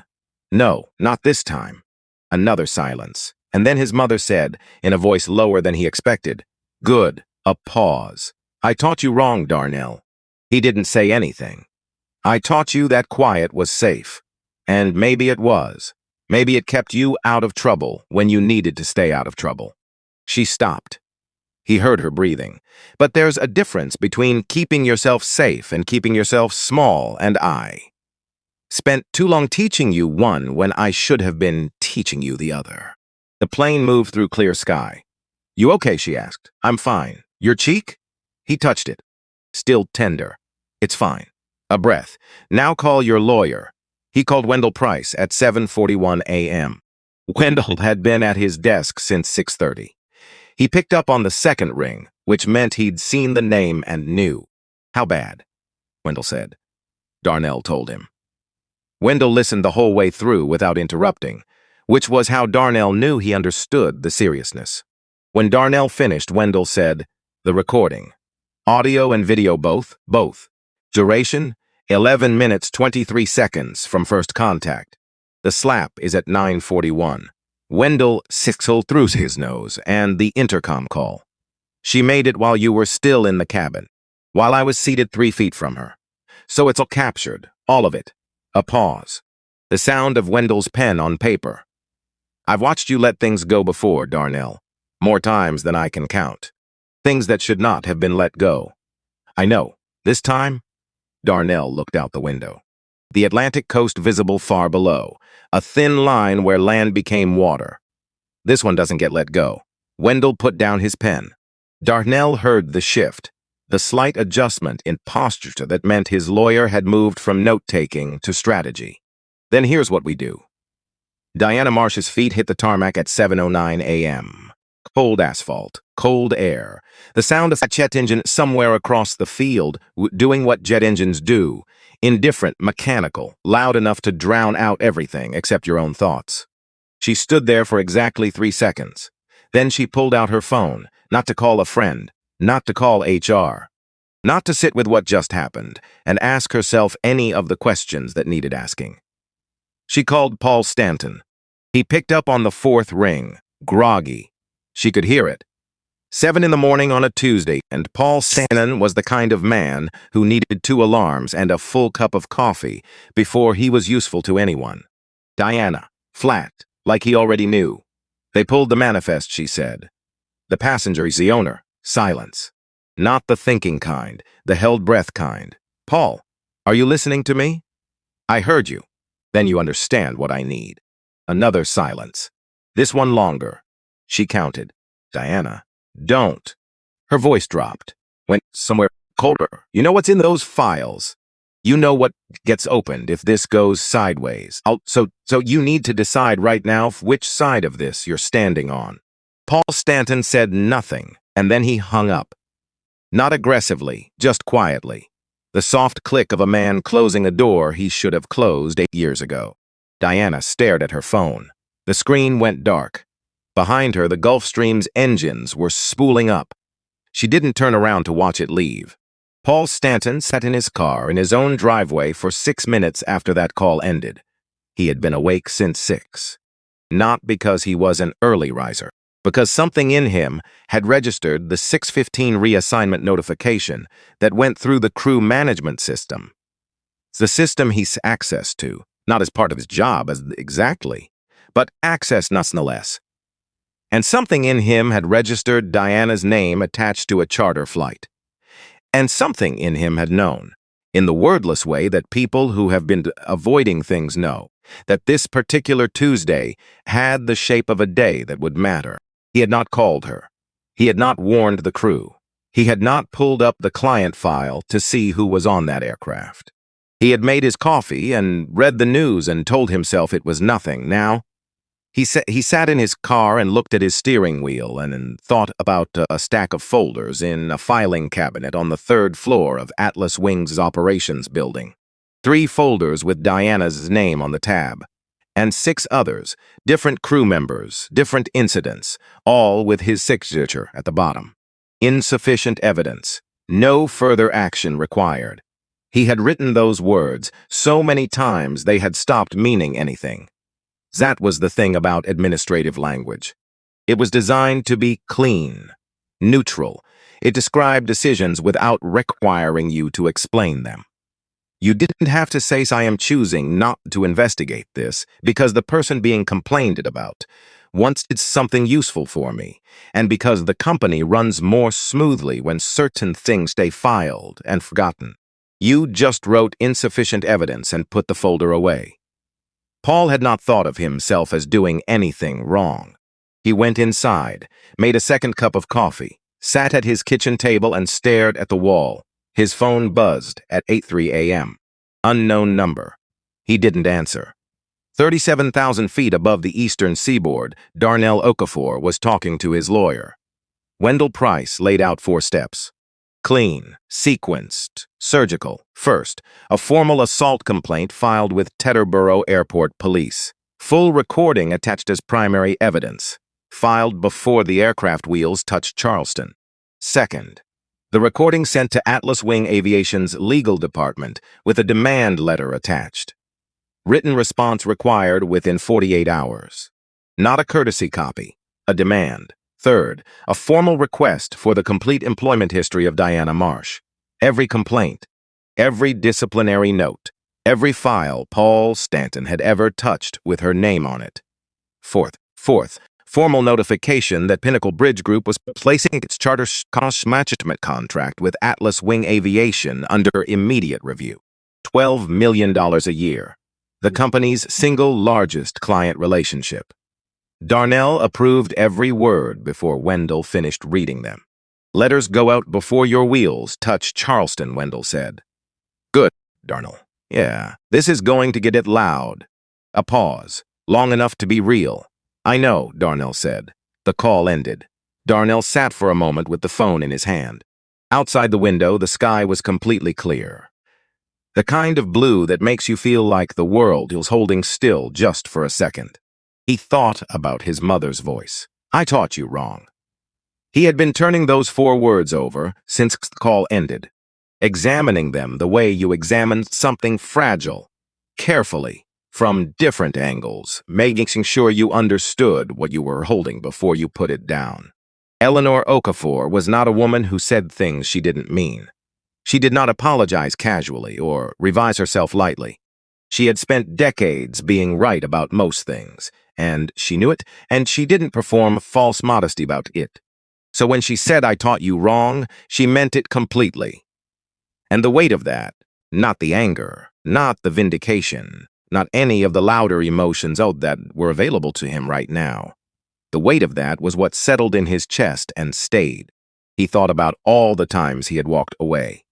No, not this time. Another silence. And then his mother said, in a voice lower than he expected, Good. A pause. I taught you wrong, Darnell. He didn't say anything. I taught you that quiet was safe. And maybe it was. Maybe it kept you out of trouble when you needed to stay out of trouble. She stopped. He heard her breathing. But there's a difference between keeping yourself safe and keeping yourself small, and I spent too long teaching you one when I should have been teaching you the other. The plane moved through clear sky. You okay, she asked. I'm fine. Your cheek? He touched it. Still tender. It's fine. A breath. Now call your lawyer. He called Wendell Price at 7:41 a.m. Wendell had been at his desk since 6:30. He picked up on the 2nd ring, which meant he'd seen the name and knew. How bad? Wendell said. Darnell told him. Wendell listened the whole way through without interrupting, which was how Darnell knew he understood the seriousness. When Darnell finished, Wendell said, "The recording. Audio and video both? Both. Duration? 11 minutes 23 seconds from first contact. The slap is at 9:41. Wendell sizzled through his nose and the intercom call. She made it while you were still in the cabin, while I was seated 3 feet from her. So it's all captured, all of it. A pause. The sound of Wendell's pen on paper. I've watched you let things go before, Darnell. More times than I can count. Things that should not have been let go. I know. This time? Darnell looked out the window. The Atlantic coast visible far below, a thin line where land became water. This one doesn't get let go. Wendell put down his pen. Darnell heard the shift, the slight adjustment in posture that meant his lawyer had moved from note-taking to strategy. Then here's what we do. Diana Marsh's feet hit the tarmac at 7:09 a.m. Cold asphalt, cold air, the sound of a jet engine somewhere across the field doing what jet engines do, indifferent, mechanical, loud enough to drown out everything except your own thoughts. She stood there for exactly 3 seconds. Then she pulled out her phone, not to call a friend, not to call HR, not to sit with what just happened and ask herself any of the questions that needed asking. She called Paul Stanton. He picked up on the 4th ring, groggy. She could hear it. 7 in the morning on a Tuesday, and Paul Stanton was the kind of man who needed 2 alarms and a full cup of coffee before he was useful to anyone. Diana, flat, like he already knew. They pulled the manifest, she said. The passenger is the owner. Silence. Not the thinking kind, the held breath kind. Paul, are you listening to me? I heard you. Then you understand what I need. Another silence. This one longer. She counted. Diana, don't. Her voice dropped. Went somewhere colder. You know what's in those files? You know what gets opened if this goes sideways. So you need to decide right now which side of this you're standing on. Paul Stanton said nothing, and then he hung up. Not aggressively, just quietly. The soft click of a man closing a door he should have closed 8 years ago. Diana stared at her phone. The screen went dark. Behind her, the Gulfstream's engines were spooling up. She didn't turn around to watch it leave. Paul Stanton sat in his car in his own driveway for 6 minutes after that call ended. He had been awake since 6. Not because he was an early riser, because something in him had registered the 6:15 reassignment notification that went through the crew management system. It's the system he's access to, not as part of his job exactly, but access nonetheless. And something in him had registered Diana's name attached to a charter flight. And something in him had known, in the wordless way that people who have been avoiding things know, that this particular Tuesday had the shape of a day that would matter. He had not called her. He had not warned the crew. He had not pulled up the client file to see who was on that aircraft. He had made his coffee and read the news and told himself it was nothing. Now, he sat in his car and looked at his steering wheel and thought about a stack of folders in a filing cabinet on the 3rd floor of Atlas Wings' operations building. 3 folders with Diana's name on the tab, and 6 others, different crew members, different incidents, all with his signature at the bottom. Insufficient evidence. No further action required. He had written those words so many times they had stopped meaning anything. That was the thing about administrative language. It was designed to be clean, neutral. It described decisions without requiring you to explain them. You didn't have to say, I am choosing not to investigate this because the person being complained about once did something useful for me, and because the company runs more smoothly when certain things stay filed and forgotten. You just wrote insufficient evidence and put the folder away. Paul had not thought of himself as doing anything wrong. He went inside, made a 2nd cup of coffee, sat at his kitchen table and stared at the wall. His phone buzzed at 8:03 a.m. Unknown number. He didn't answer. 37,000 feet above the eastern seaboard, Darnell Okafor was talking to his lawyer. Wendell Price laid out 4 steps. Clean, sequenced, surgical. First, a formal assault complaint filed with Teterboro Airport Police. Full recording attached as primary evidence. Filed before the aircraft wheels touched Charleston. Second, the recording sent to Atlas Wing Aviation's legal department with a demand letter attached. Written response required within 48 hours. Not a courtesy copy, a demand. Third, a formal request for the complete employment history of Diana Marsh. Every complaint, every disciplinary note, every file Paul Stanton had ever touched with her name on it. Fourth, formal notification that Pinnacle Bridge Group was placing its charter cost management contract with Atlas Wing Aviation under immediate review. $12 million a year, the company's single largest client relationship. Darnell approved every word before Wendell finished reading them. Letters go out before your wheels touch Charleston, Wendell said. Good, Darnell. Yeah, this is going to get it loud. A pause, long enough to be real. I know, Darnell said. The call ended. Darnell sat for a moment with the phone in his hand. Outside the window, the sky was completely clear. The kind of blue that makes you feel like the world is holding still just for a second. He thought about his mother's voice. I taught you wrong. He had been turning those 4 words over since the call ended, examining them the way you examine something fragile, carefully, from different angles, making sure you understood what you were holding before you put it down. Eleanor Okafor was not a woman who said things she didn't mean. She did not apologize casually or revise herself lightly. She had spent decades being right about most things, and she knew it, and she didn't perform false modesty about it. So when she said, I taught you wrong, she meant it completely. And the weight of that, not the anger, not the vindication, not any of the louder emotions that were available to him right now. The weight of that was what settled in his chest and stayed. He thought about all the times he had walked away.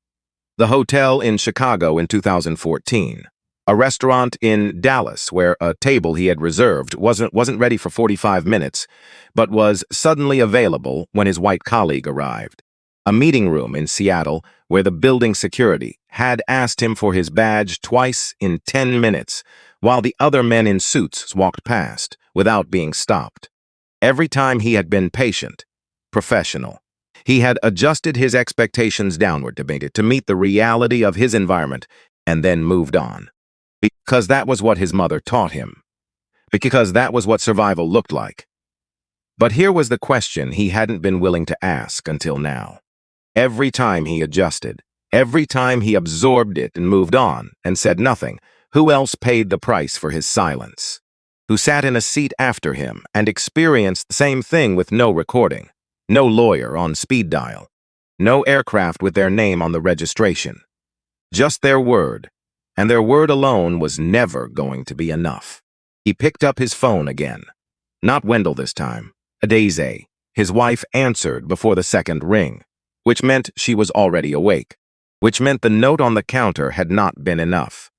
The hotel in Chicago in 2014. A restaurant in Dallas where a table he had reserved wasn't ready for 45 minutes, but was suddenly available when his white colleague arrived. A meeting room in Seattle where the building security had asked him for his badge twice in 10 minutes, while the other men in suits walked past without being stopped. Every time he had been patient, professional. He had adjusted his expectations downward to meet the reality of his environment and then moved on. Because that was what his mother taught him. Because that was what survival looked like. But here was the question he hadn't been willing to ask until now. Every time he adjusted, every time he absorbed it and moved on and said nothing, who else paid the price for his silence? Who sat in a seat after him and experienced the same thing with no recording, no lawyer on speed dial, no aircraft with their name on the registration. Just their word. And their word alone was never going to be enough. He picked up his phone again. Not Wendell this time. Daisy, his wife, answered before the second ring, which meant she was already awake, which meant the note on the counter had not been enough,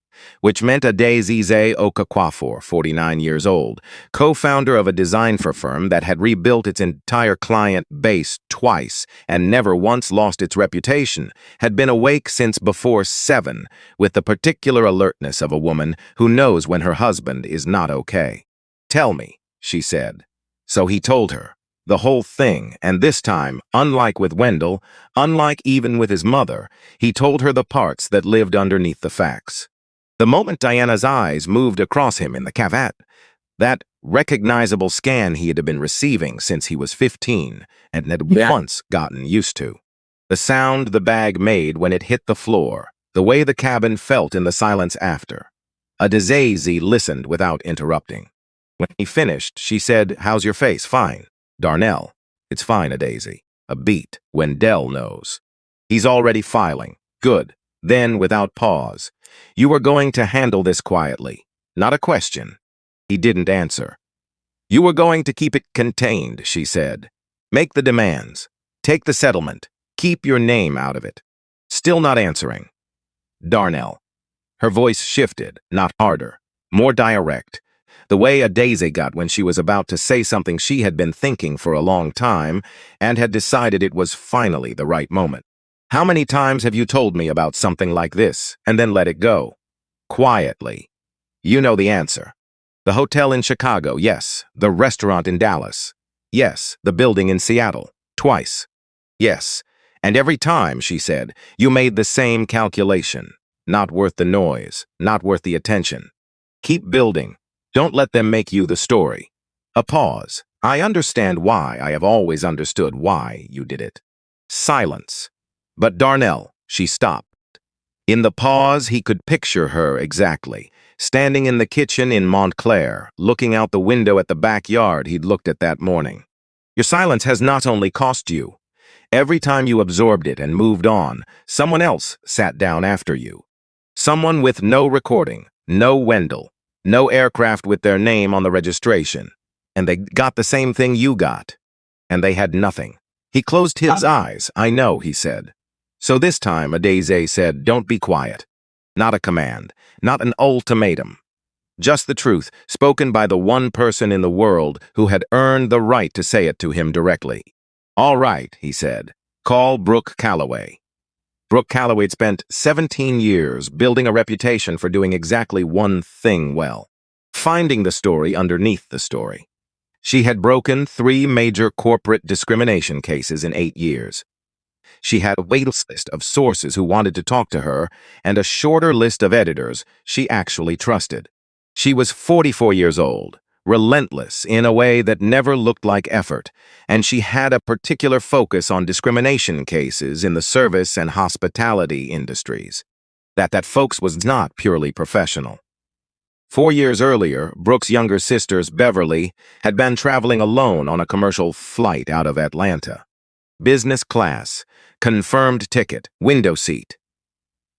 which meant Daisy Okafor, 49 years old, co-founder of a design firm that had rebuilt its entire client base twice and never once lost its reputation, had been awake since before 7, with the particular alertness of a woman who knows when her husband is not okay. Tell me, she said. So he told her. The whole thing, and this time, unlike with Wendell, unlike even with his mother, he told her the parts that lived underneath the facts. The moment Diana's eyes moved across him in the cavern, that recognizable scan he had been receiving since he was 15 and had once gotten used to. The sound the bag made when it hit the floor, the way the cabin felt in the silence after. Daisy listened without interrupting. When he finished, she said, How's your face? Fine. Darnell. It's fine, Daisy. A beat. Wendell knows. He's already filing. Good. Then, without pause. You are going to handle this quietly. Not a question. He didn't answer. You were going to keep it contained, she said. Make the demands. Take the settlement. Keep your name out of it. Still not answering. Darnell. Her voice shifted, not harder, more direct. The way Daisy got when she was about to say something she had been thinking for a long time and had decided it was finally the right moment. How many times have you told me about something like this and then let it go? Quietly. You know the answer. The hotel in Chicago, yes. The restaurant in Dallas. Yes. The building in Seattle. Twice. Yes. And every time, she said, you made the same calculation. Not worth the noise. Not worth the attention. Keep building. Don't let them make you the story. A pause. I understand why. I have always understood why you did it. Silence. But Darnell, she stopped. In the pause, he could picture her exactly, standing in the kitchen in Montclair, looking out the window at the backyard he'd looked at that morning. Your silence has not only cost you. Every time you absorbed it and moved on, someone else sat down after you. Someone with no recording, no Wendell, no aircraft with their name on the registration. And they got the same thing you got. And they had nothing. He closed his eyes. I know, he said. So this time, Adeze said, don't be quiet. Not a command, not an ultimatum. Just the truth, spoken by the one person in the world who had earned the right to say it to him directly. All right, he said. Call Brooke Calloway. Brooke Calloway had spent 17 years building a reputation for doing exactly one thing well. Finding the story underneath the story. She had broken 3 major corporate discrimination cases in 8 years. She had a waiting list of sources who wanted to talk to her and a shorter list of editors she actually trusted. She was 44 years old, relentless in a way that never looked like effort, and she had a particular focus on discrimination cases in the service and hospitality industries. That focus was not purely professional. 4 years earlier, Brooke's younger sisters, Beverly, had been traveling alone on a commercial flight out of Atlanta. Business class, confirmed ticket, window seat.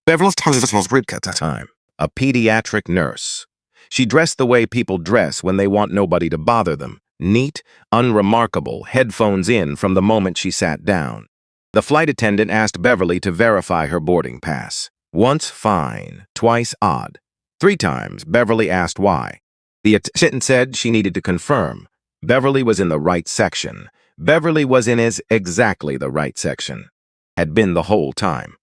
Beverly's at the time, a pediatric nurse. She dressed the way people dress when they want nobody to bother them. Neat, unremarkable, headphones in from the moment she sat down. The flight attendant asked Beverly to verify her boarding pass. Once fine, twice odd. 3 times, Beverly asked why. The attendant said she needed to confirm. Beverly was in the right section. Beverly was in exactly the right section. Had been the whole time.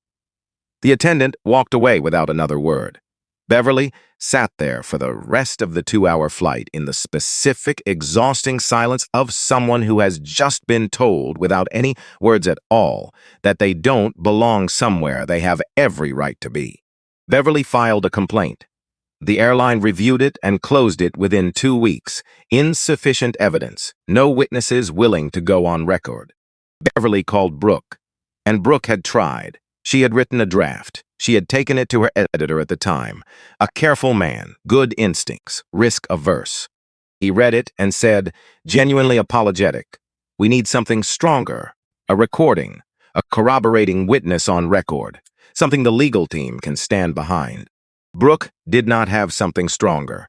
The attendant walked away without another word. Beverly sat there for the rest of the 2-hour flight in the specific, exhausting silence of someone who has just been told, without any words at all, that they don't belong somewhere they have every right to be. Beverly filed a complaint. The airline reviewed it and closed it within 2 weeks. Insufficient evidence. No witnesses willing to go on record. Beverly called Brooke. And Brooke had tried. She had written a draft. She had taken it to her editor at the time. A careful man, good instincts, risk-averse. He read it and said, genuinely apologetic. We need something stronger. A recording. A corroborating witness on record. Something the legal team can stand behind. Brooke did not have something stronger.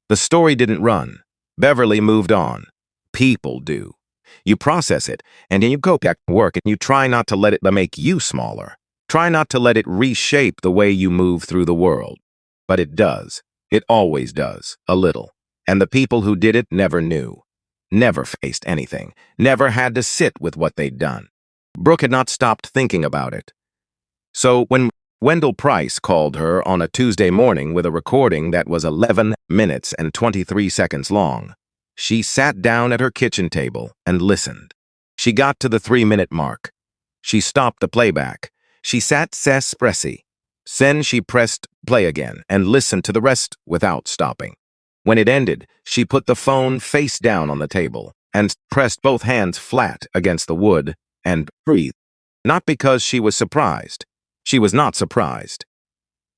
The story didn't run. Beverly moved on. People do. You process it, and then you go back to work and you try not to let it make you smaller. Try not to let it reshape the way you move through the world. But it does. It always does, a little. And the people who did it never knew. Never faced anything. Never had to sit with what they'd done. Brooke had not stopped thinking about it. So when Wendell Price called her on a Tuesday morning with a recording that was 11 minutes and 23 seconds long, she sat down at her kitchen table and listened. She got to the 3-minute mark. She stopped the playback. She sat espressi. Then she pressed play again and listened to the rest without stopping. When it ended, she put the phone face down on the table and pressed both hands flat against the wood and breathed. Not because she was surprised. She was not surprised.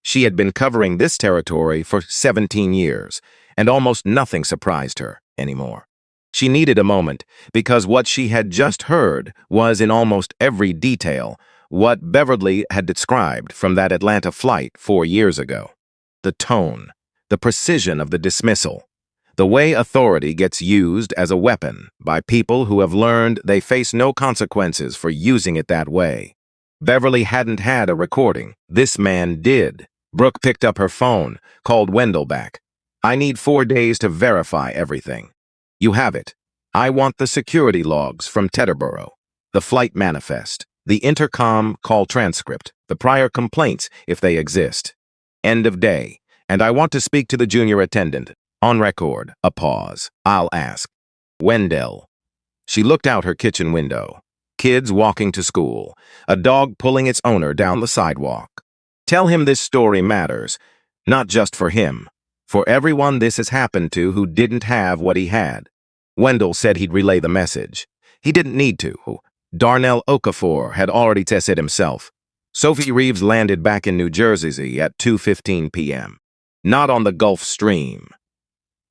She had been covering this territory for 17 years, and almost nothing surprised her anymore. She needed a moment, because what she had just heard was, in almost every detail, what Beverly had described from that Atlanta flight 4 years ago. The tone, the precision of the dismissal, the way authority gets used as a weapon by people who have learned they face no consequences for using it that way. Beverly hadn't had a recording. This man did. Brooke picked up her phone, called Wendell back. I need 4 days to verify everything. You have it. I want the security logs from Teterboro, the flight manifest, The intercom call transcript, the prior complaints, if they exist. End of day. And I want to speak to the junior attendant. On record, a pause. I'll ask. Wendell. She looked out her kitchen window. Kids walking to school. A dog pulling its owner down the sidewalk. Tell him this story matters. Not just for him. For everyone this has happened to who didn't have what he had. Wendell said he'd relay the message. He didn't need to. Darnell Okafor had already said himself. Sophie Reeves landed back in New Jersey at 2:15 p.m. Not on the Gulf Stream.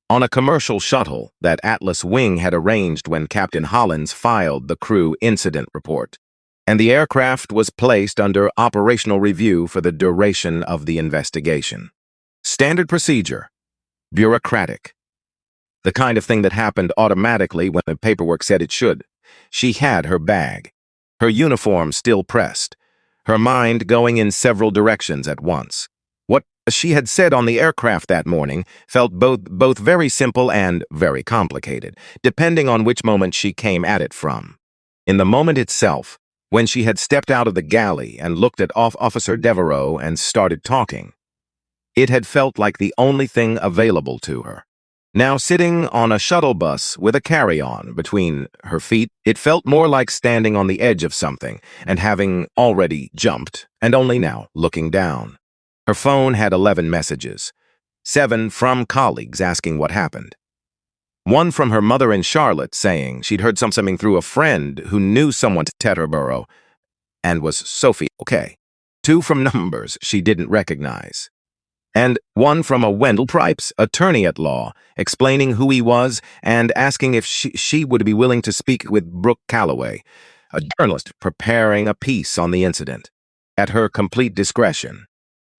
On a commercial shuttle that Atlas Wing had arranged when Captain Hollins filed the crew incident report. And the aircraft was placed under operational review for the duration of the investigation. Standard procedure. Bureaucratic. The kind of thing that happened automatically when the paperwork said it should. She had her bag. Her uniform still pressed. Her mind going in several directions at once. What she had said on the aircraft that morning felt both very simple and very complicated, depending on which moment she came at it from. In the moment itself, when she had stepped out of the galley and looked at Officer Devereaux and started talking, it had felt like the only thing available to her. Now sitting on a shuttle bus with a carry-on between her feet, it felt more like standing on the edge of something and having already jumped and only now looking down. Her phone had 11 messages, 7 from colleagues asking what happened. One from her mother in Charlotte saying she'd heard something through a friend who knew someone at Teterboro, and was Sophie okay? 2 from numbers she didn't recognize. And 1 from a Wendell Price, attorney-at-law, explaining who he was and asking if she would be willing to speak with Brooke Calloway, a journalist preparing a piece on the incident, at her complete discretion.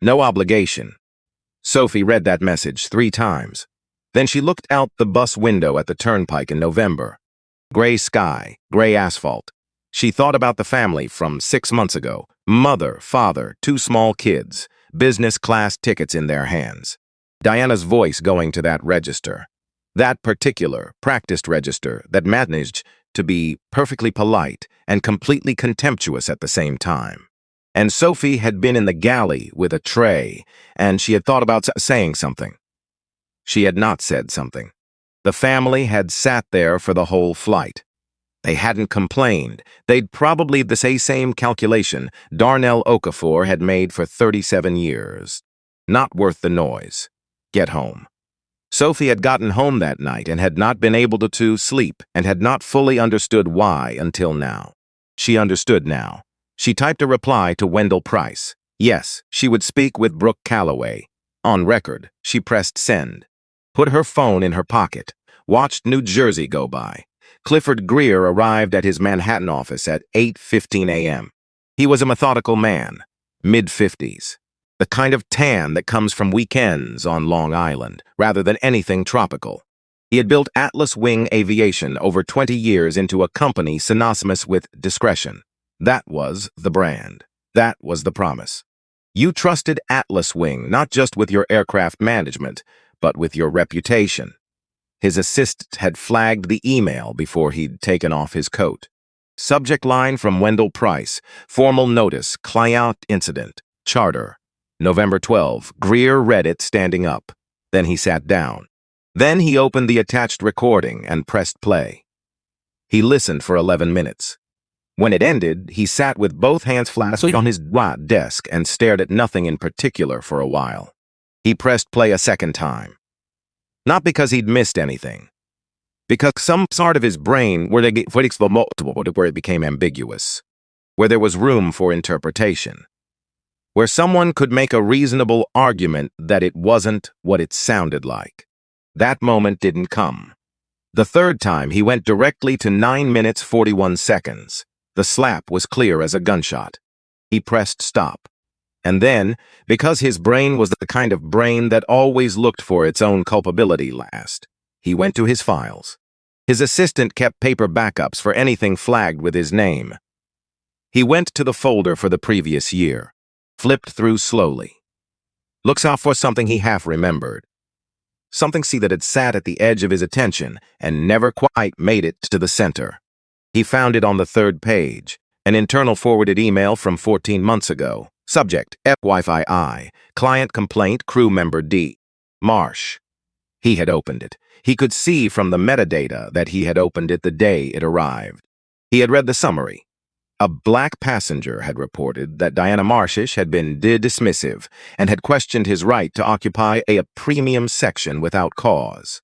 No obligation. Sophie read that message 3 times. Then she looked out the bus window at the turnpike in November. Gray sky, gray asphalt. She thought about the family from 6 months ago. Mother, father, 2 small kids. Business class tickets in their hands. Diana's voice going to that register. That particular, practiced register that managed to be perfectly polite and completely contemptuous at the same time. And Sophie had been in the galley with a tray, and she had thought about saying something. She had not said something. The family had sat there for the whole flight. They hadn't complained. They'd probably the same calculation Darnell Okafor had made for 37 years. Not worth the noise. Get home. Sophie had gotten home that night and had not been able to sleep and had not fully understood why until now. She understood now. She typed a reply to Wendell Price. Yes, she would speak with Brooke Calloway. On record, she pressed send. Put her phone in her pocket. Watched New Jersey go by. Clifford Greer arrived at his Manhattan office at 8:15 a.m. He was a methodical man, mid-50s, the kind of tan that comes from weekends on Long Island, rather than anything tropical. He had built Atlas Wing Aviation over 20 years into a company synonymous with discretion. That was the brand. That was the promise. You trusted Atlas Wing not just with your aircraft management, but with your reputation. His assistant had flagged the email before he'd taken off his coat. Subject line from Wendell Price. Formal notice. Client incident. Charter. November 12. Greer read it standing up. Then he sat down. Then he opened the attached recording and pressed play. He listened for 11 minutes. When it ended, he sat with both hands flat on his desk and stared at nothing in particular for a while. He pressed play a second time. Not because he'd missed anything. Because some part of his brain where it became ambiguous. Where there was room for interpretation. Where someone could make a reasonable argument that it wasn't what it sounded like. That moment didn't come. The third time, he went directly to 9 minutes 41 seconds. The slap was clear as a gunshot. He pressed stop. And then, because his brain was the kind of brain that always looked for its own culpability last, he went to his files. His assistant kept paper backups for anything flagged with his name. He went to the folder for the previous year, flipped through slowly. Looks out for something he half remembered. Something that had sat at the edge of his attention and never quite made it to the center. He found it on the 3rd page, An internal forwarded email from 14 months ago. Subject, FYI, client complaint, crew member D. Marsh. He had opened it. He could see from the metadata that he had opened it the day it arrived. He had read the summary. A black passenger had reported that Diana Marshish had been dismissive and had questioned his right to occupy a premium section without cause.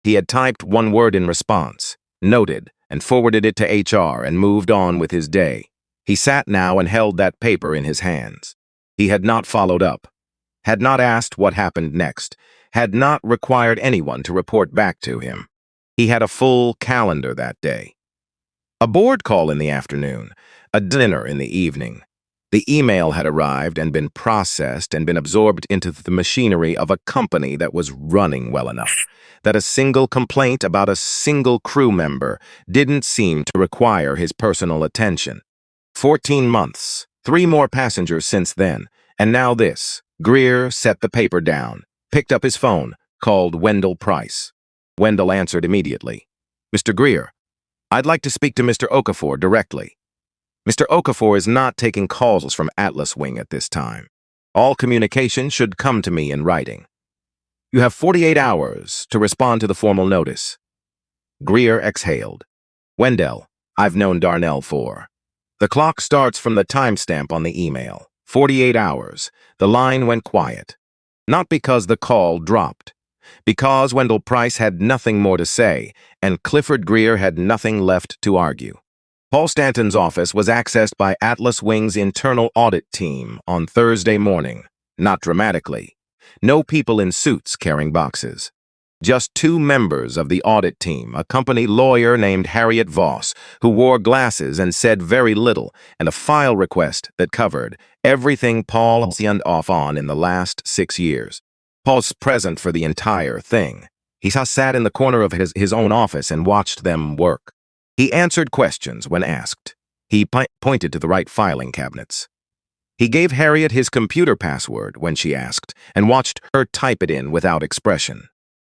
He had typed one word in response, noted, and forwarded it to HR and moved on with his day. He sat now and held that paper in his hands. He had not followed up, had not asked what happened next, had not required anyone to report back to him. He had a full calendar that day. A board call in the afternoon, a dinner in the evening. The email had arrived and been processed and been absorbed into the machinery of a company that was running well enough, that a single complaint about a single crew member didn't seem to require his personal attention. 14 months, 3 more passengers since then, and now this. Greer set the paper down, picked up his phone, called Wendell Price. Wendell answered immediately. Mr. Greer, I'd like to speak to Mr. Okafor directly. Mr. Okafor is not taking calls from Atlas Wing at this time. All communication should come to me in writing. You have 48 hours to respond to the formal notice. Greer exhaled. Wendell, I've known Darnell for. The clock starts from the timestamp on the email. 48 hours. The line went quiet. Not because the call dropped. Because Wendell Price had nothing more to say, and Clifford Greer had nothing left to argue. Paul Stanton's office was accessed by Atlas Wing's internal audit team on Thursday morning. Not dramatically. No people in suits carrying boxes. Just 2 members of the audit team, a company lawyer named Harriet Voss, who wore glasses and said very little, and a file request that covered everything Paul signed off on in the last 6 years. Paul's present for the entire thing. He sat in the corner of his own office and watched them work. He answered questions when asked. He pointed to the right filing cabinets. He gave Harriet his computer password when she asked and watched her type it in without expression.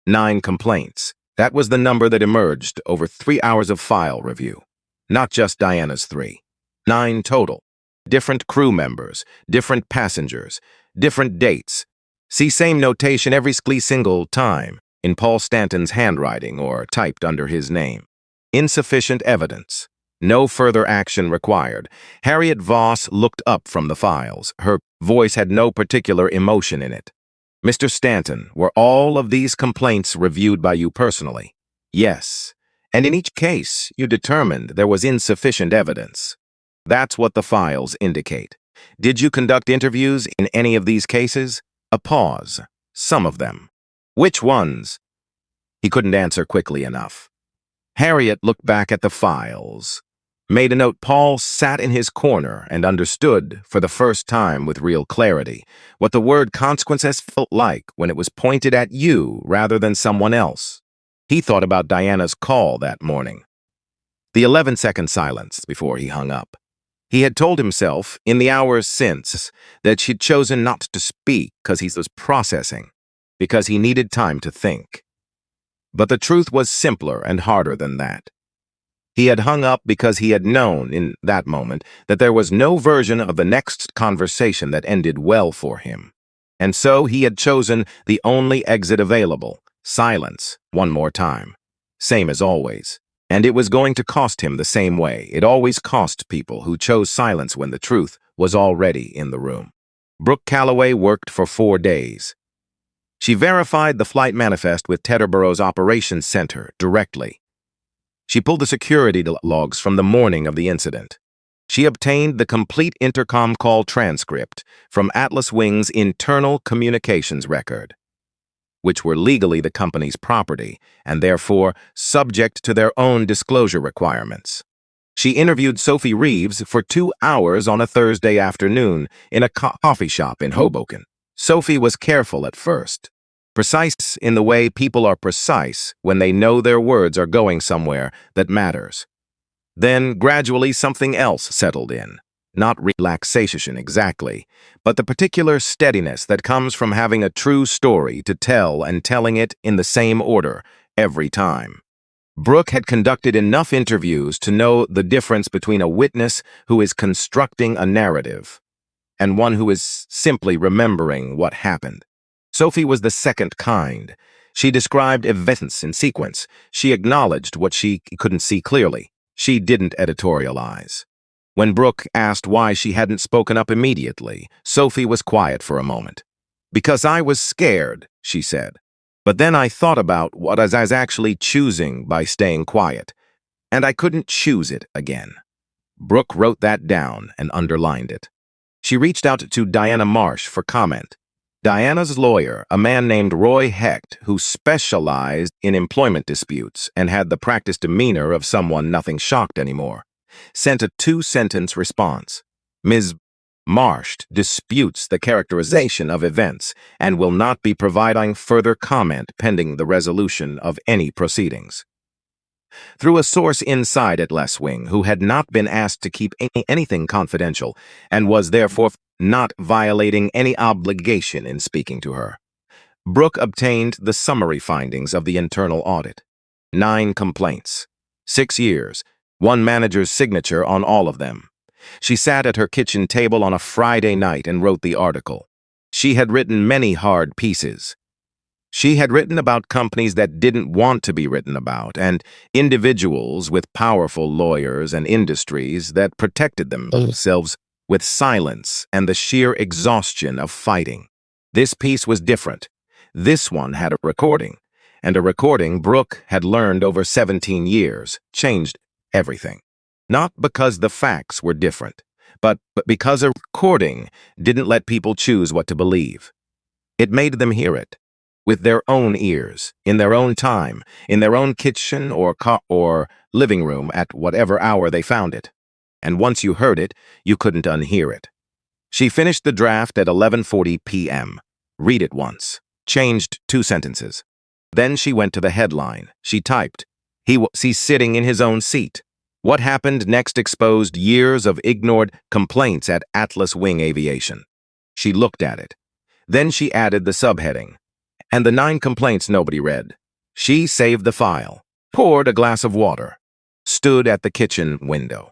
9 complaints. That was the number that emerged over 3 hours of file review. Not just Diana's 3. 9 total. Different crew members, different passengers, different dates. See same notation every single time in Paul Stanton's handwriting or typed under his name. Insufficient evidence. No further action required. Harriet Voss looked up from the files. Her voice had no particular emotion in it. Mr. Stanton, were all of these complaints reviewed by you personally? Yes. And in each case, you determined there was insufficient evidence. That's what the files indicate. Did you conduct interviews in any of these cases? A pause. Some of them. Which ones? He couldn't answer quickly enough. Harriet looked back at the files, made a note. Paul sat in his corner and understood, for the first time with real clarity, what the word consequences felt like when it was pointed at you rather than someone else. He thought about Diana's call that morning. The 11-second silence before he hung up. He had told himself, in the hours since, that she'd chosen not to speak because he was processing, because he needed time to think. But the truth was simpler and harder than that. He had hung up because he had known, in that moment, that there was no version of the next conversation that ended well for him. And so he had chosen the only exit available, silence, one more time. Same as always. And it was going to cost him the same way it always cost people who chose silence when the truth was already in the room. Brooke Calloway worked for 4 days. She verified the flight manifest with Teterborough's operations center directly. She pulled the security logs from the morning of the incident. She obtained the complete intercom call transcript from Atlas Wing's internal communications record, which were legally the company's property and therefore subject to their own disclosure requirements. She interviewed Sophie Reeves for 2 hours on a Thursday afternoon in a coffee shop in Hoboken. Sophie was careful at first, precise in the way people are precise when they know their words are going somewhere that matters. Then, gradually, something else settled in. Not relaxation exactly, but the particular steadiness that comes from having a true story to tell and telling it in the same order every time. Brooke had conducted enough interviews to know the difference between a witness who is constructing a narrative and one who is simply remembering what happened. Sophie was the second kind. She described events in sequence. She acknowledged what she couldn't see clearly. She didn't editorialize. When Brooke asked why she hadn't spoken up immediately, Sophie was quiet for a moment. "Because I was scared," she said. "But then I thought about what I was actually choosing by staying quiet, and I couldn't choose it again." Brooke wrote that down and underlined it. She reached out to Diana Marsh for comment. Diana's lawyer, a man named Roy Hecht, who specialized in employment disputes and had the practiced demeanor of someone nothing shocked anymore, sent a 2-sentence response. "Ms. Marsh disputes the characterization of events and will not be providing further comment pending the resolution of any proceedings." Through a source inside Atlas Wing who had not been asked to keep anything confidential and was therefore not violating any obligation in speaking to her, Brooke obtained the summary findings of the internal audit. 9 complaints, 6 years, 1 manager's signature on all of them. She sat at her kitchen table on a Friday night and wrote the article. She had written many hard pieces. She had written about companies that didn't want to be written about, and individuals with powerful lawyers and industries that protected themselves with silence and the sheer exhaustion of fighting. This piece was different. This one had a recording, and a recording Brooke had learned over 17 years changed everything. Not because the facts were different, but because a recording didn't let people choose what to believe. It made them hear it with their own ears, in their own time, in their own kitchen or living room at whatever hour they found it. And once you heard it, you couldn't unhear it. She finished the draft at 11:40 p.m. Read it once. Changed 2 sentences. Then she went to the headline. She typed, "He's sitting in his own seat. What happened next exposed years of ignored complaints at Atlas Wing Aviation." She looked at it. Then she added the subheading, "And the 9 complaints nobody read." She saved the file, poured a glass of water, stood at the kitchen window.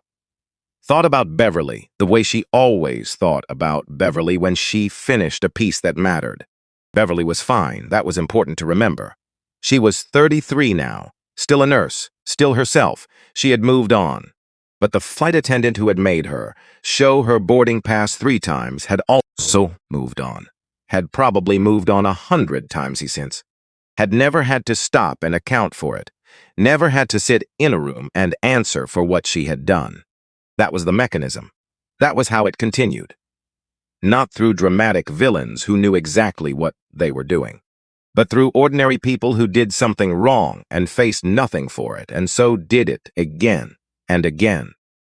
Thought about Beverly the way she always thought about Beverly when she finished a piece that mattered. Beverly was fine, that was important to remember. She was 33 now, still a nurse, still herself. She had moved on. But the flight attendant who had made her show her boarding pass 3 times had also moved on. Had probably moved on 100 times since. Had never had to stop and account for it. Never had to sit in a room and answer for what she had done. That was the mechanism. That was how it continued. Not through dramatic villains who knew exactly what they were doing, but through ordinary people who did something wrong and faced nothing for it, and so did it again and again,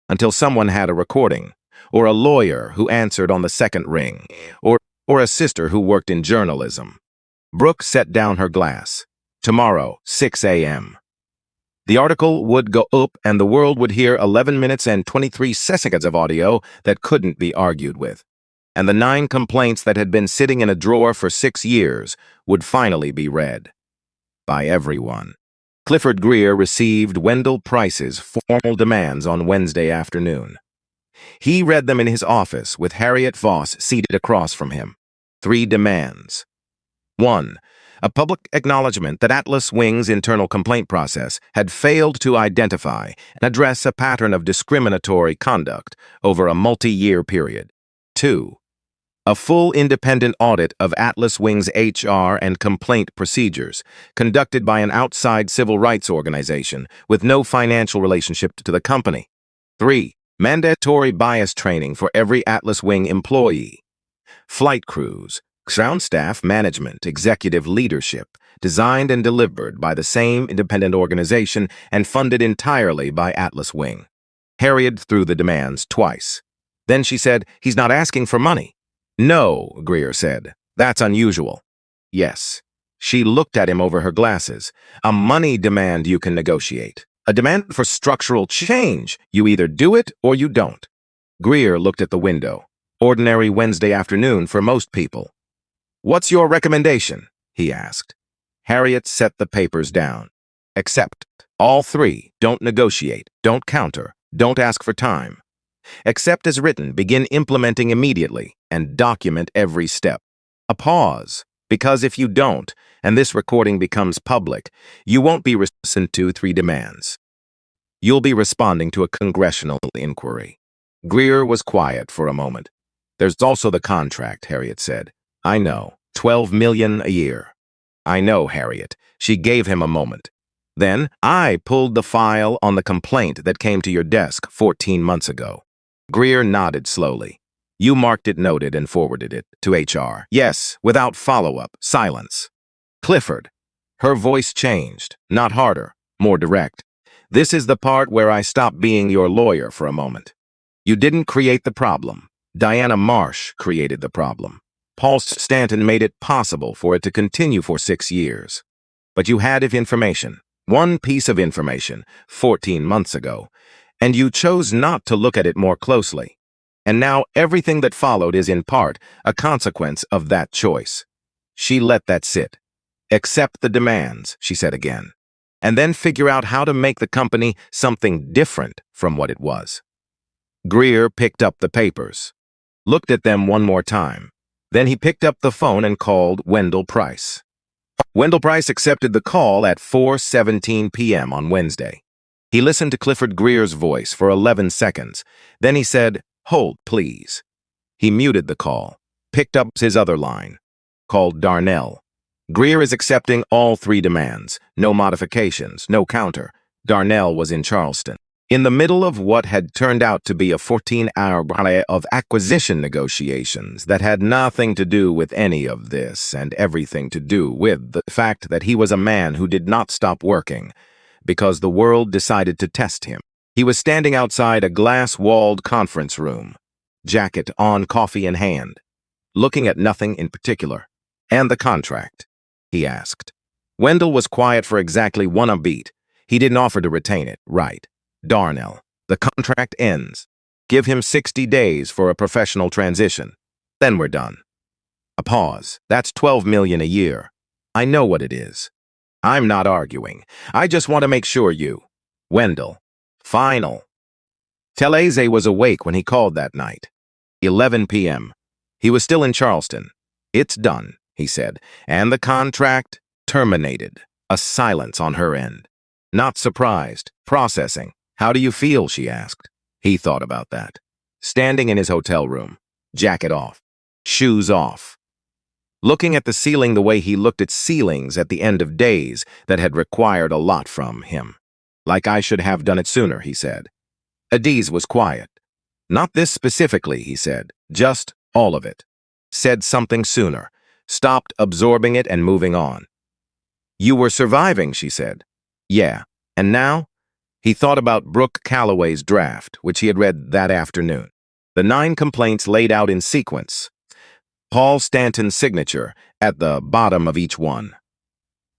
until someone had a recording, or a lawyer who answered on the second ring, or a sister who worked in journalism. Brooke set down her glass. Tomorrow, 6 a.m. The article would go up and the world would hear 11 minutes and 23 seconds of audio that couldn't be argued with. And the 9 complaints that had been sitting in a drawer for 6 years would finally be read. By everyone. Clifford Greer received Wendell Price's formal demands on Wednesday afternoon. He read them in his office with Harriet Voss seated across from him. 3 demands. 1. A public acknowledgement that Atlas Wing's internal complaint process had failed to identify and address a pattern of discriminatory conduct over a multi-year period. 2. A full independent audit of Atlas Wing's HR and complaint procedures, conducted by an outside civil rights organization with no financial relationship to the company. 3. Mandatory bias training for every Atlas Wing employee. Flight crews, ground staff, management, executive leadership, designed and delivered by the same independent organization and funded entirely by Atlas Wing. Harriet threw the demands twice. Then she said, "He's not asking for money." "No," Greer said. "That's unusual." "Yes." She looked at him over her glasses. "A money demand you can negotiate. A demand for structural change. You either do it or you don't." Greer looked at the window. Ordinary Wednesday afternoon for most people. "What's your recommendation?" he asked. Harriet set the papers down. Accept. All three. Don't negotiate. Don't counter. Don't ask for time. Accept as written. Begin implementing immediately and document every step. A pause. Because if you don't, and this recording becomes public, you won't be responding to 3 demands. You'll be responding to a congressional inquiry. Greer was quiet for a moment. There's also the contract, Harriet said. I know. $12 million a year. I know, Harriet. She gave him a moment. Then I pulled the file on the complaint that came to your desk 14 months ago. Greer nodded slowly. You marked it noted and forwarded it to HR. Yes, without follow-up. Silence. Clifford. Her voice changed, not harder, more direct. This is the part where I stop being your lawyer for a moment. You didn't create the problem. Diana Marsh created the problem. Paul Stanton made it possible for it to continue for 6 years. But you had information, one piece of information, 14 months ago, and you chose not to look at it more closely. And now everything that followed is in part a consequence of that choice. She let that sit. Accept the demands, she said again, and then figure out how to make the company something different from what it was. Greer picked up the papers, looked at them one more time. Then he picked up the phone and called Wendell Price. Wendell Price accepted the call at 4:17 p.m. on Wednesday. He listened to Clifford Greer's voice for 11 seconds. Then he said, "Hold, please." He muted the call, picked up his other line, called Darnell. Greer is accepting all 3 demands. No modifications, no counter. Darnell was in Charleston. In the middle of what had turned out to be a 14-hour parley of acquisition negotiations that had nothing to do with any of this and everything to do with the fact that he was a man who did not stop working because the world decided to test him. He was standing outside a glass-walled conference room, jacket on, coffee in hand, looking at nothing in particular. And the contract? He asked. Wendell was quiet for exactly 1 beat. He didn't offer to retain it, right? Darnell, the contract ends. Give him 60 days for a professional transition. Then we're done. A pause. That's $12 million a year. I know what it is. I'm not arguing. I just want to make sure you. Wendell. Final. Telese was awake when he called that night. 11 p.m. He was still in Charleston. It's done, he said, and the contract terminated. A silence on her end. Not surprised. Processing. How do you feel, she asked. He thought about that. Standing in his hotel room. Jacket off. Shoes off. Looking at the ceiling the way he looked at ceilings at the end of days that had required a lot from him. Like I should have done it sooner, he said. Adiz was quiet. Not this specifically, he said. Just all of it. Said something sooner. Stopped absorbing it and moving on. You were surviving, she said. Yeah. And now? He thought about Brooke Calloway's draft, which he had read that afternoon. The 9 complaints laid out in sequence. Paul Stanton's signature at the bottom of each one.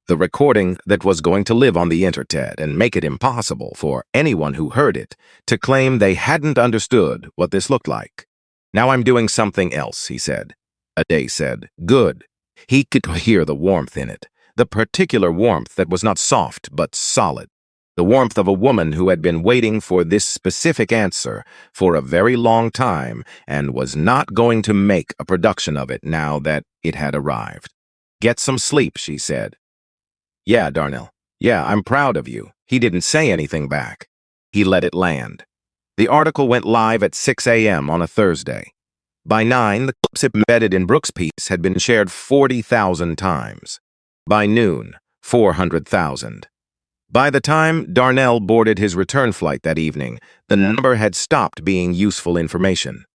The recording that was going to live on the internet and make it impossible for anyone who heard it to claim they hadn't understood what this looked like. Now I'm doing something else, he said. Ade said, good. He could hear the warmth in it, the particular warmth that was not soft but solid. The warmth of a woman who had been waiting for this specific answer for a very long time and was not going to make a production of it now that it had arrived. Get some sleep, she said. Yeah, Darnell. Yeah, I'm proud of you. He didn't say anything back. He let it land. The article went live at 6 a.m. on a Thursday. By 9, the clips embedded in Brooks' piece had been shared 40,000 times. By noon, 400,000. By the time Darnell boarded his return flight that evening, the number had stopped being useful information.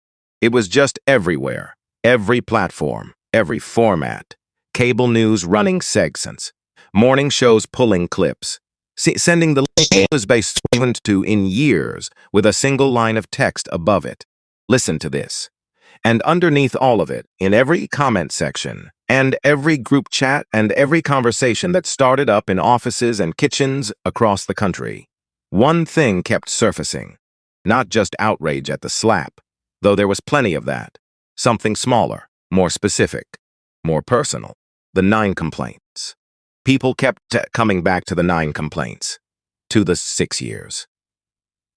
It was just everywhere, every platform, every format. Cable news running segments, morning shows pulling clips, sending the link based to in years with a single line of text above it. Listen to this. And underneath all of it, in every comment section, and every group chat and every conversation that started up in offices and kitchens across the country, one thing kept surfacing. Not just outrage at the slap, though there was plenty of that. Something smaller, more specific, more personal. The 9 complaints. People kept coming back to the 9 complaints, to the 6 years,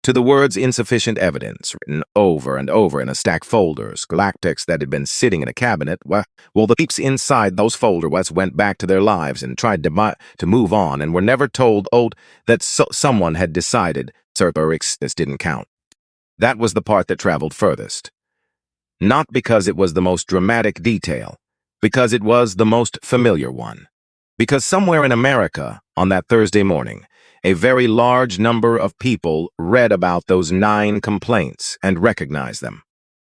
to the words insufficient evidence written over and over in a stack folders, galactics that had been sitting in a cabinet. Well, the peeps inside those folders went back to their lives and tried to move on and were never told that someone had decided this didn't count. That was the part that traveled furthest. Not because it was the most dramatic detail, because it was the most familiar one. Because somewhere in America, on that Thursday morning, a very large number of people read about those 9 complaints and recognized them.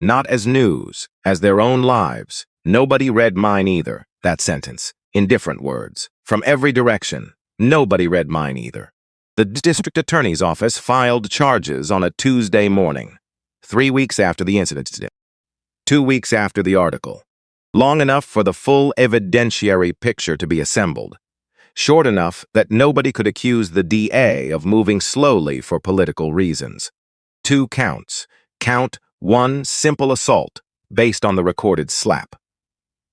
Not as news, as their own lives. Nobody read mine either, that sentence, in different words, from every direction. Nobody read mine either. The district attorney's office filed charges on a Tuesday morning, 3 weeks after the incident, 2 weeks after the article. Long enough for the full evidentiary picture to be assembled. Short enough that nobody could accuse the DA of moving slowly for political reasons. 2 counts. Count 1, simple assault, based on the recorded slap.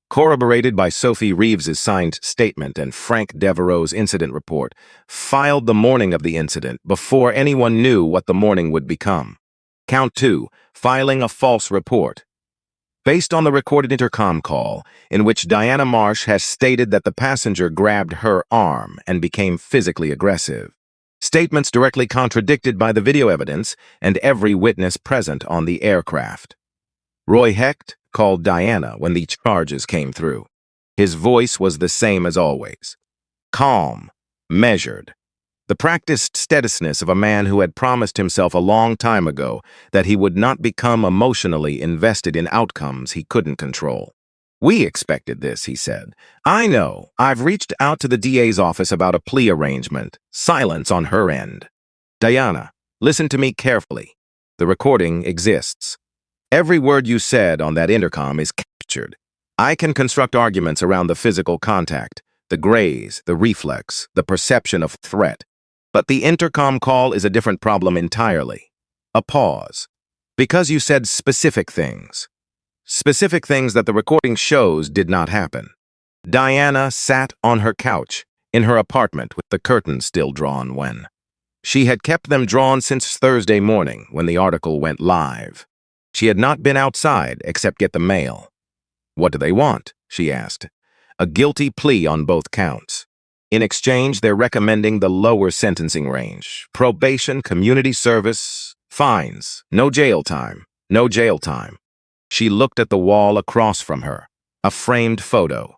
Corroborated by Sophie Reeves's signed statement and Frank Devereaux's incident report, filed the morning of the incident before anyone knew what the morning would become. Count 2, filing a false report. Based on the recorded intercom call, in which Diana Marsh has stated that the passenger grabbed her arm and became physically aggressive. Statements directly contradicted by the video evidence and every witness present on the aircraft. Roy Hecht called Diana when the charges came through. His voice was the same as always. Calm, measured. The practiced steadiness of a man who had promised himself a long time ago that he would not become emotionally invested in outcomes he couldn't control. We expected this, he said. I know. I've reached out to the DA's office about a plea arrangement. Silence on her end. Diana, listen to me carefully. The recording exists. Every word you said on that intercom is captured. I can construct arguments around the physical contact, the graze, the reflex, the perception of threat. But the intercom call is a different problem entirely. A pause. Because you said specific things. Specific things that the recording shows did not happen. Diana sat on her couch in her apartment with the curtains still drawn when. She had kept them drawn since Thursday morning when the article went live. She had not been outside except get the mail. What do they want? She asked. A guilty plea on both counts. In exchange, they're recommending the lower sentencing range. Probation, community service, fines, no jail time, no jail time. She looked at the wall across from her, a framed photo.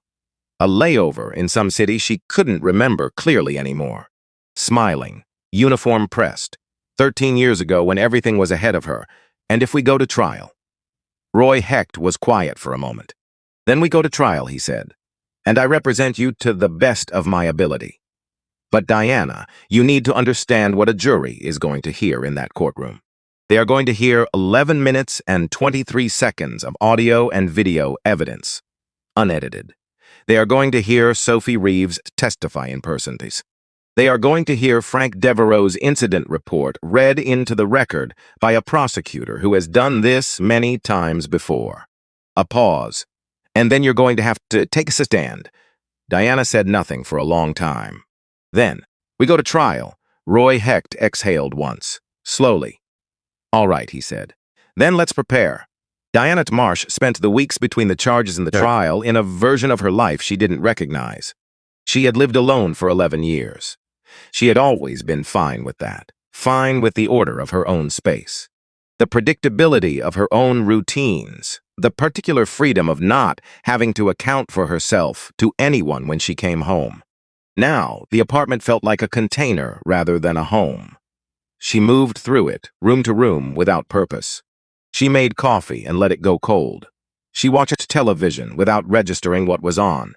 A layover in some city she couldn't remember clearly anymore. Smiling, uniform pressed, 13 years ago when everything was ahead of her, and if we go to trial. Roy Hecht was quiet for a moment. Then we go to trial, he said. And I represent you to the best of my ability. But Diana, you need to understand what a jury is going to hear in that courtroom. They are going to hear 11 minutes and 23 seconds of audio and video evidence, unedited. They are going to hear Sophie Reeves testify in person. They are going to hear Frank Devereaux's incident report read into the record by a prosecutor who has done this many times before. A pause. And then you're going to have to take a stand. Diana said nothing for a long time. Then, we go to trial. Roy Hecht exhaled once, slowly. All right, he said. Then let's prepare. Diana Marsh spent the weeks between the charges and the trial in a version of her life she didn't recognize. She had lived alone for 11 years. She had always been fine with that, fine with the order of her own space. The predictability of her own routines, the particular freedom of not having to account for herself to anyone when she came home. Now, the apartment felt like a container rather than a home. She moved through it, room to room, without purpose. She made coffee and let it go cold. She watched television without registering what was on.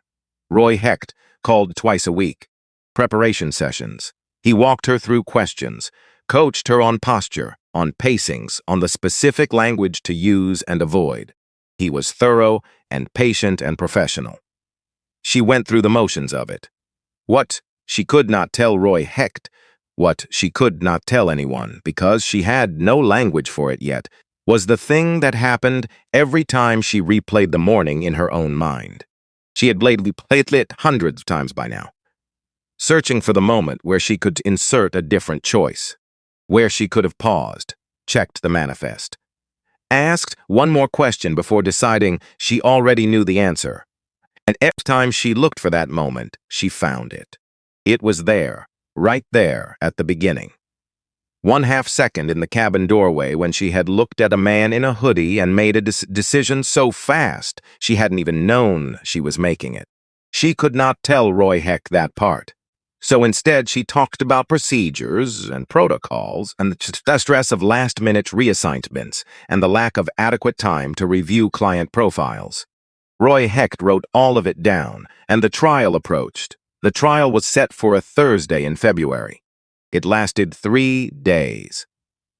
Roy Hecht called twice a week. Preparation sessions. He walked her through questions, coached her on posture, on pacings, on the specific language to use and avoid. He was thorough and patient and professional. She went through the motions of it. What she could not tell Roy Hecht, what she could not tell anyone because she had no language for it yet, was the thing that happened every time she replayed the morning in her own mind. She had replayed it hundreds of times by now. searching for the moment where she could insert a different choice, where she could have paused, checked the manifest, asked one more question before deciding she already knew the answer. And every time she looked for that moment, she found it. It was there, right there at the beginning. 1/2 second in the cabin doorway when she had looked at a man in a hoodie and made a decision so fast she hadn't even known she was making it. She could not tell Roy Heck that part. So instead, she talked about procedures and protocols and the stress of last-minute reassignments and the lack of adequate time to review client profiles. Roy Hecht wrote all of it down, and the trial approached. The trial was set for a Thursday in February. It lasted 3 days,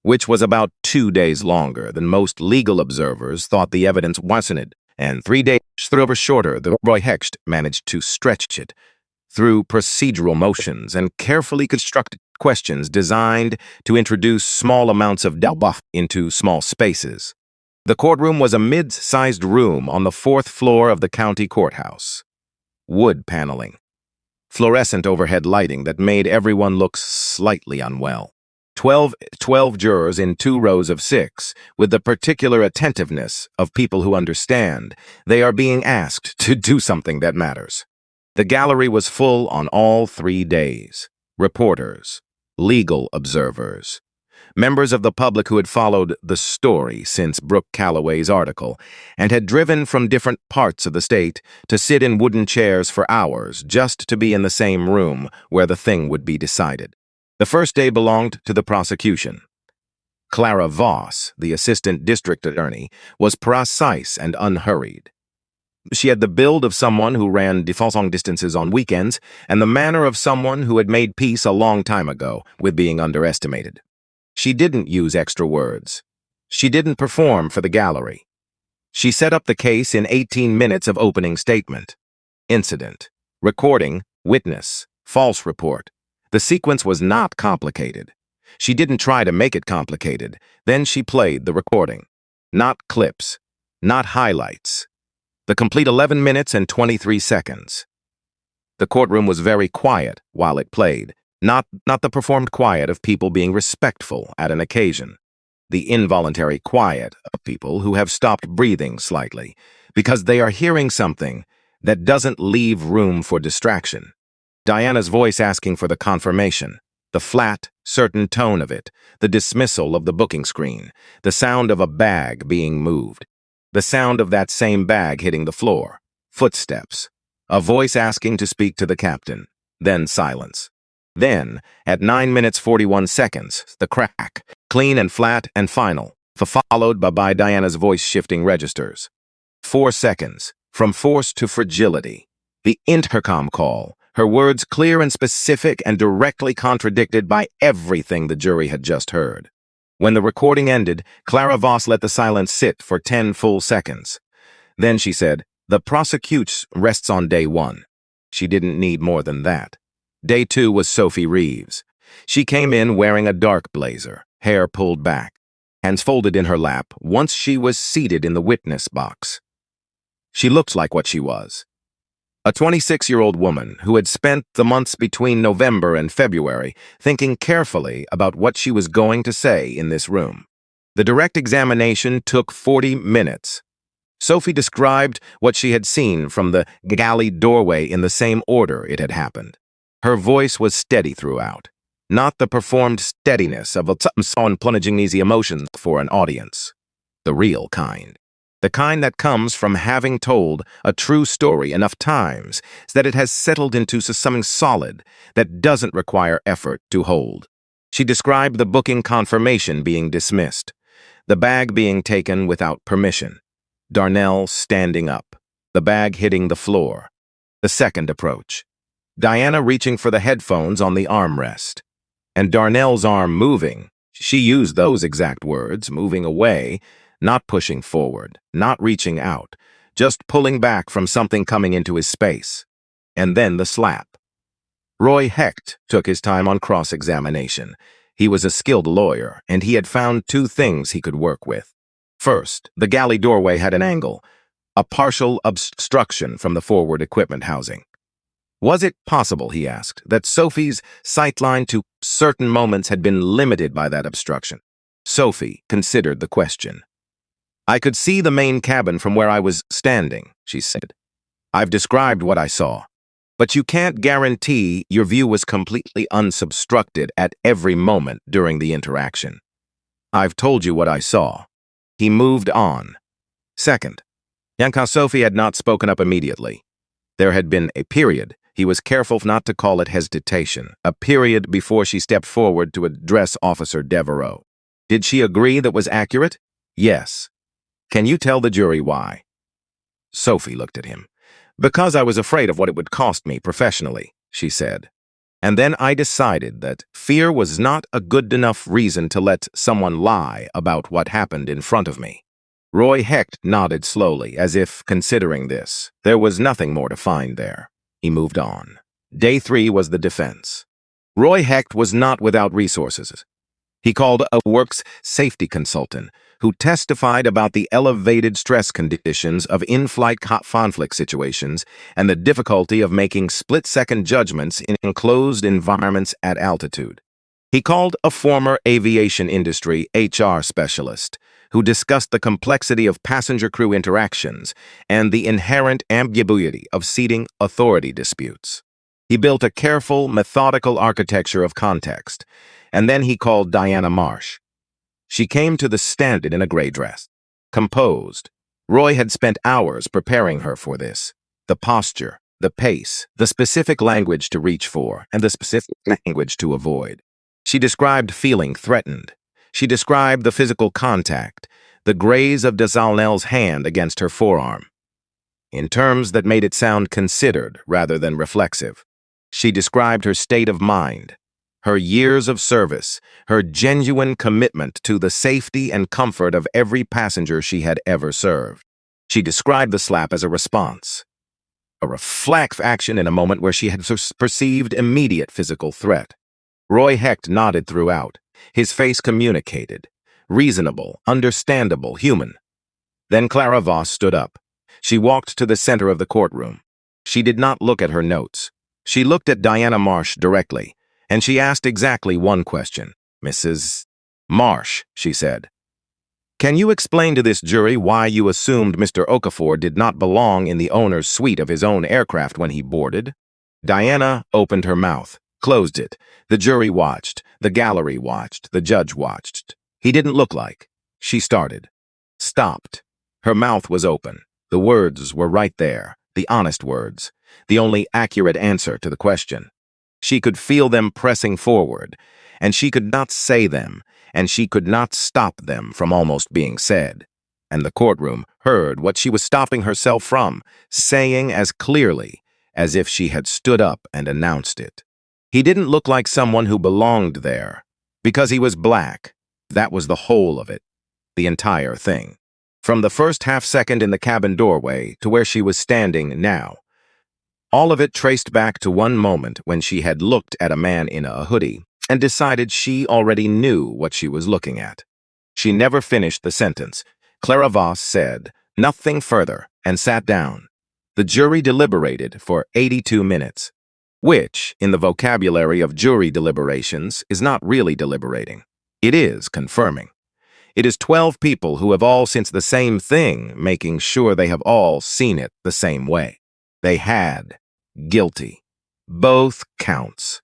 which was about 2 days longer than most legal observers thought the evidence warranted, and 3 days shorter than Roy Hecht managed to stretch it through procedural motions and carefully constructed questions designed to introduce small amounts of doubt into small spaces. The courtroom was a mid-sized room on the 4th floor of the county courthouse. Wood paneling. Fluorescent overhead lighting that made everyone look slightly unwell. 12 jurors in 2 rows of 6, with the particular attentiveness of people who understand they are being asked to do something that matters. The gallery was full on all 3 days. Reporters, legal observers, members of the public who had followed the story since Brooke Calloway's article and had driven from different parts of the state to sit in wooden chairs for hours just to be in the same room where the thing would be decided. The first day belonged to the prosecution. Clara Voss, the assistant district attorney, was precise and unhurried. She had the build of someone who ran long distances on weekends and the manner of someone who had made peace a long time ago with being underestimated. She didn't use extra words. She didn't perform for the gallery. She set up the case in 18 minutes of opening statement. Incident, recording, witness, false report. The sequence was not complicated. She didn't try to make it complicated. Then she played the recording. Not clips, not highlights. The complete 11 minutes and 23 seconds. The courtroom was very quiet while it played. Not the performed quiet of people being respectful at an occasion. The involuntary quiet of people who have stopped breathing slightly because they are hearing something that doesn't leave room for distraction. Diana's voice asking for the confirmation, the flat, certain tone of it, the dismissal of the booking screen, the sound of a bag being moved, the sound of that same bag hitting the floor, footsteps, a voice asking to speak to the captain, then silence. Then, at 9 minutes 41 seconds, the crack, clean and flat and final, followed by Diana's voice shifting registers. 4 seconds, from force to fragility. The intercom call, her words clear and specific and directly contradicted by everything the jury had just heard. When the recording ended, Clara Voss let the silence sit for 10 full seconds. Then she said, "The prosecution rests on day 1. She didn't need more than that. Day 2 was Sophie Reeves. She came in wearing a dark blazer, hair pulled back, hands folded in her lap once she was seated in the witness box. She looked like what she was. A 26-year-old woman who had spent the months between November and February thinking carefully about what she was going to say in this room. The direct examination took 40 minutes. Sophie described what she had seen from the galley doorway in the same order it had happened. Her voice was steady throughout, not the performed steadiness of someone plunging easy emotions for an audience. The real kind. The kind that comes from having told a true story enough times so that it has settled into something solid that doesn't require effort to hold. She described the booking confirmation being dismissed, the bag being taken without permission, Darnell standing up, the bag hitting the floor, the second approach, Diana reaching for the headphones on the armrest, and Darnell's arm moving. She used those exact words, moving away, not pushing forward, not reaching out, just pulling back from something coming into his space. And then the slap. Roy Hecht took his time on cross-examination. He was a skilled lawyer, and he had found 2 things he could work with. First, the galley doorway had an angle, a partial obstruction from the forward equipment housing. Was it possible, he asked, that Sophie's sightline to certain moments had been limited by that obstruction? Sophie considered the question. I could see the main cabin from where I was standing, she said. I've described what I saw. But you can't guarantee your view was completely unobstructed at every moment during the interaction. I've told you what I saw. He moved on. Second, Sophie had not spoken up immediately. There had been a period, he was careful not to call it hesitation, a period before she stepped forward to address Officer Devereaux. Did she agree that was accurate? Yes. Can you tell the jury why? Sophie looked at him. Because I was afraid of what it would cost me professionally, she said. And then I decided that fear was not a good enough reason to let someone lie about what happened in front of me. Roy Hecht nodded slowly, as if considering this. There was nothing more to find there. He moved on. Day 3 was the defense. Roy Hecht was not without resources. He called a works safety consultant who testified about the elevated stress conditions of in-flight conflict situations and the difficulty of making split-second judgments in enclosed environments at altitude. He called a former aviation industry HR specialist who discussed the complexity of passenger-crew interactions and the inherent ambiguity of seating authority disputes. He built a careful, methodical architecture of context, and then he called Diana Marsh. She came to the stand in a gray dress, composed. Roy had spent hours preparing her for this. The posture, the pace, the specific language to reach for, and the specific language to avoid. She described feeling threatened. She described the physical contact, the graze of Desaulnelles' hand against her forearm, in terms that made it sound considered rather than reflexive. She described her state of mind, her years of service, her genuine commitment to the safety and comfort of every passenger she had ever served. She described the slap as a response, a reflex action in a moment where she had perceived immediate physical threat. Roy Hecht nodded throughout. His face communicated. Reasonable, understandable, human. Then Clara Voss stood up. She walked to the center of the courtroom. She did not look at her notes. She looked at Diana Marsh directly, and she asked exactly one question. Mrs. Marsh, she said, can you explain to this jury why you assumed Mr. Okafor did not belong in the owner's suite of his own aircraft when he boarded? Diana opened her mouth, closed it. The jury watched. The gallery watched. The judge watched. He didn't look like. She started. Stopped. Her mouth was open. The words were right there, the honest words, the only accurate answer to the question. She could feel them pressing forward, and she could not say them, and she could not stop them from almost being said. And the courtroom heard what she was stopping herself from, saying as clearly as if she had stood up and announced it. He didn't look like someone who belonged there, because he was black. That was the whole of it, the entire thing. From the first half-second in the cabin doorway to where she was standing now. All of it traced back to one moment when she had looked at a man in a hoodie and decided she already knew what she was looking at. She never finished the sentence. Clara Voss said nothing further and sat down. The jury deliberated for 82 minutes, which, in the vocabulary of jury deliberations, is not really deliberating. It is confirming. It is 12 people who have all seen the same thing, making sure they have all seen it the same way. They had. Guilty. Both counts.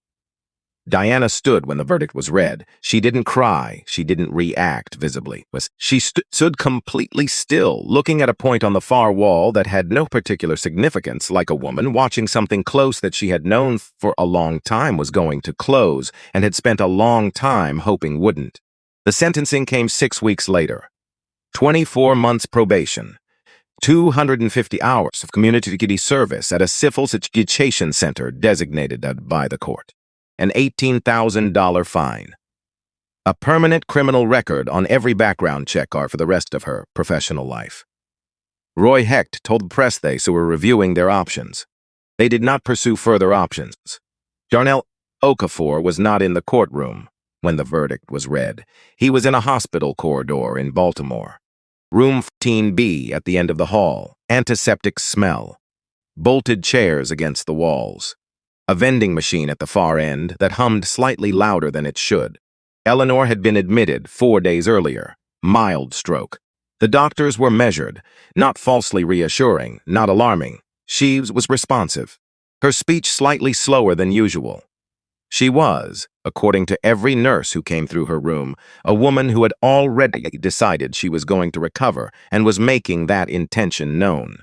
Diana stood when the verdict was read. She didn't cry. She didn't react visibly. She stood completely still, looking at a point on the far wall that had no particular significance, like a woman watching something close that she had known for a long time was going to close and had spent a long time hoping wouldn't. The sentencing came 6 weeks later. 24 months probation. 250 hours of community service at a civil education center designated by the court. An $18,000 fine. A permanent criminal record on every background check card for the rest of her professional life. Roy Hecht told the press they were reviewing their options. They did not pursue further options. Darnell Okafor was not in the courtroom when the verdict was read. He was in a hospital corridor in Baltimore. Room 14B at the end of the hall. Antiseptic smell. Bolted chairs against the walls. a vending machine at the far end that hummed slightly louder than it should. Eleanor had been admitted 4 days earlier. Mild stroke. The doctors were measured, not falsely reassuring, not alarming. She was responsive. Her speech slightly slower than usual. She was, according to every nurse who came through her room, a woman who had already decided she was going to recover and was making that intention known.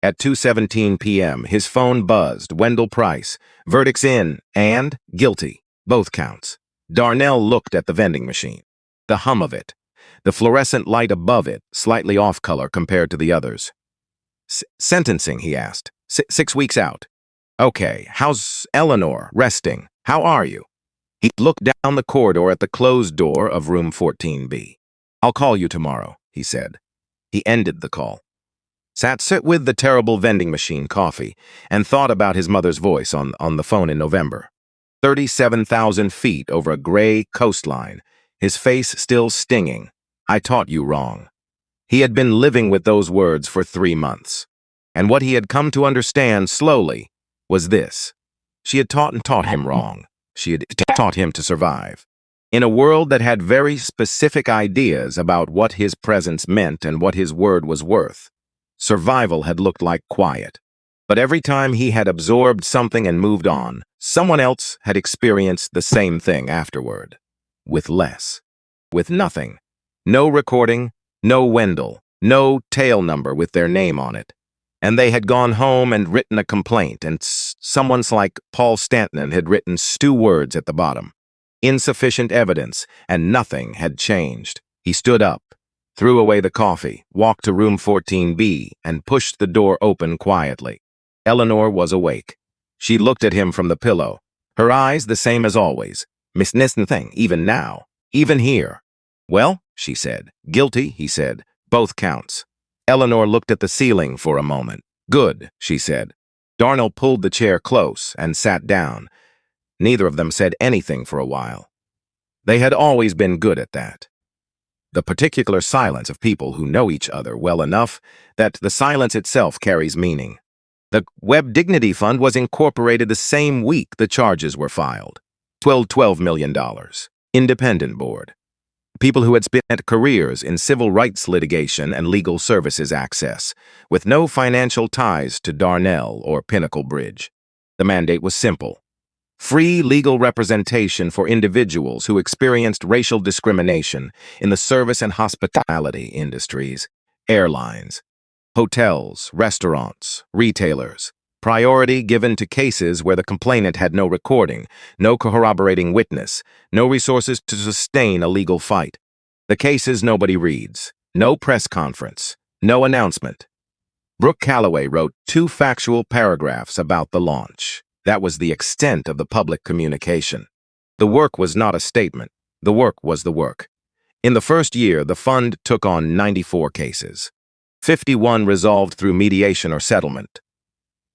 At 2:17 p.m., his phone buzzed. Wendell Price. Verdicts in and guilty. Both counts. Darnell looked at the vending machine. The hum of it. The fluorescent light above it, slightly off-color compared to the others. Sentencing, he asked. 6 weeks out. Okay, how's Eleanor? Resting. How are you? He looked down the corridor at the closed door of room 14B. I'll call you tomorrow, he said. He ended the call. Sat with the terrible vending machine coffee and thought about his mother's voice on the phone in November. 37,000 feet over a gray coastline, his face still stinging. I taught you wrong. He had been living with those words for 3 months. And what he had come to understand slowly was this. She had taught him wrong. She had taught him to survive. In a world that had very specific ideas about what his presence meant and what his word was worth, survival had looked like quiet. But every time he had absorbed something and moved on, someone else had experienced the same thing afterward. With less. With nothing. No recording, no Wendell, no tail number with their name on it. And they had gone home and written a complaint, and someone like Paul Stanton had written 2 words at the bottom. Insufficient evidence, and nothing had changed. He stood up, threw away the coffee, walked to room 14B, and pushed the door open quietly. Eleanor was awake. She looked at him from the pillow, her eyes the same as always. Miss Nissen, even now, even here. Well, she said. Guilty, he said. Both counts. Eleanor looked at the ceiling for a moment. Good, she said. Darnell pulled the chair close and sat down. Neither of them said anything for a while. They had always been good at that. The particular silence of people who know each other well enough that the silence itself carries meaning. The Web Dignity Fund was incorporated the same week the charges were filed. $12 million. Independent board. People who had spent careers in civil rights litigation and legal services access, with no financial ties to Darnell or Pinnacle Bridge. The mandate was simple. Free legal representation for individuals who experienced racial discrimination in the service and hospitality industries, airlines, hotels, restaurants, retailers. Priority given to cases where the complainant had no recording, no corroborating witness, no resources to sustain a legal fight. The cases nobody reads, no press conference, no announcement. Brooke Calloway wrote 2 factual paragraphs about the launch. That was the extent of the public communication. The work was not a statement. The work was the work. In the first year, the fund took on 94 cases. 51 resolved through mediation or settlement.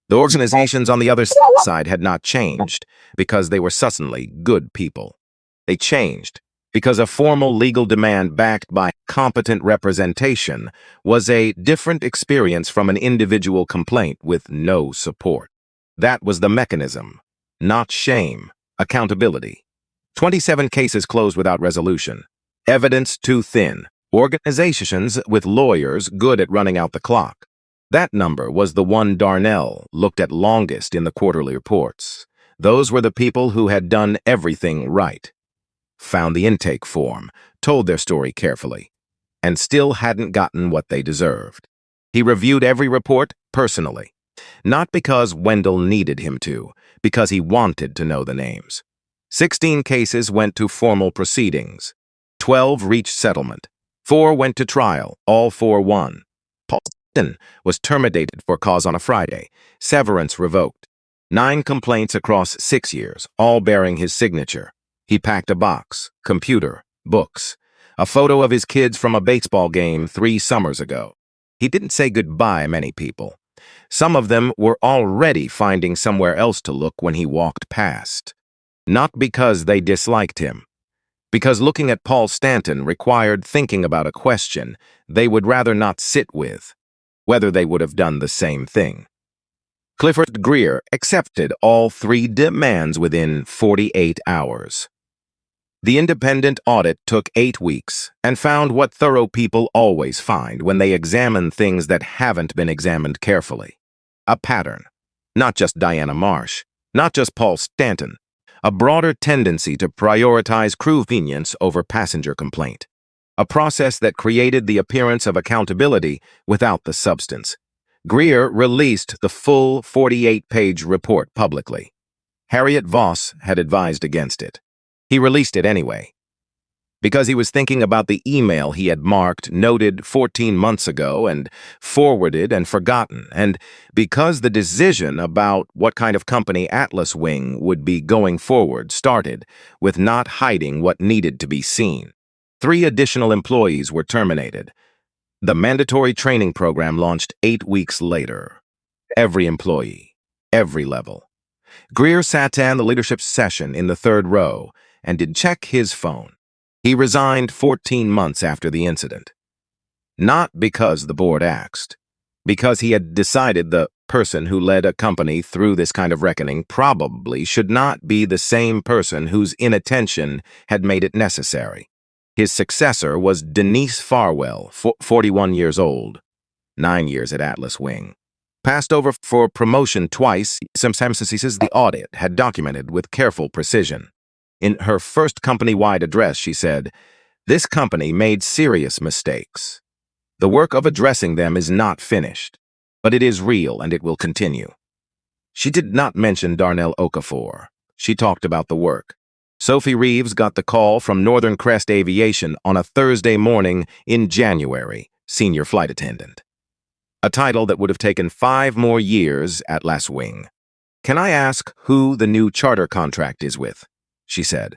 The organizations on the other side had not changed because they were suddenly good people. They changed because a formal legal demand backed by competent representation was a different experience from an individual complaint with no support. That was the mechanism, not shame, accountability. 27 cases closed without resolution. Evidence too thin. Organizations with lawyers good at running out the clock. That number was the one Darnell looked at longest in the quarterly reports. Those were the people who had done everything right. Found the intake form, told their story carefully, and still hadn't gotten what they deserved. He reviewed every report personally, not because Wendell needed him to, because he wanted to know the names. 16 cases went to formal proceedings. 12 reached settlement. 4 went to trial, all 4 won. Paul Stanton was terminated for cause on a Friday, severance revoked. 9 complaints across 6 years, all bearing his signature. He packed a box, computer, books, a photo of his kids from a baseball game 3 summers ago. He didn't say goodbye many people. Some of them were already finding somewhere else to look when he walked past. Not because they disliked him. Because looking at Paul Stanton required thinking about a question they would rather not sit with, whether they would have done the same thing. Clifford Greer accepted all 3 demands within 48 hours. The independent audit took 8 weeks and found what thorough people always find when they examine things that haven't been examined carefully. A pattern. Not just Diana Marsh, not just Paul Stanton. A broader tendency to prioritize crew convenience over passenger complaint. A process that created the appearance of accountability without the substance. Greer released the full 48-page report publicly. Harriet Voss had advised against it. He released it anyway, because he was thinking about the email he had marked noted 14 months ago and forwarded and forgotten, and because the decision about what kind of company Atlas Wing would be going forward started with not hiding what needed to be seen. 3 additional employees were terminated. The mandatory training program launched 8 weeks later. Every employee, every level. Greer sat in the leadership session in the 3rd row and did check his phone. He resigned 14 months after the incident. Not because the board asked, because he had decided the person who led a company through this kind of reckoning probably should not be the same person whose inattention had made it necessary. His successor was Denise Farwell, 41 years old, 9 years at Atlas Wing. Passed over for promotion twice, sometimes the audit had documented with careful precision. In her first company-wide address, she said, "This company made serious mistakes. The work of addressing them is not finished, but it is real and it will continue." She did not mention Darnell Okafor. She talked about the work. Sophie Reeves got the call from Northern Crest Aviation on a Thursday morning in January, senior flight attendant. A title that would have taken 5 more years at Atlas Wing. "Can I ask who the new charter contract is with?" she said.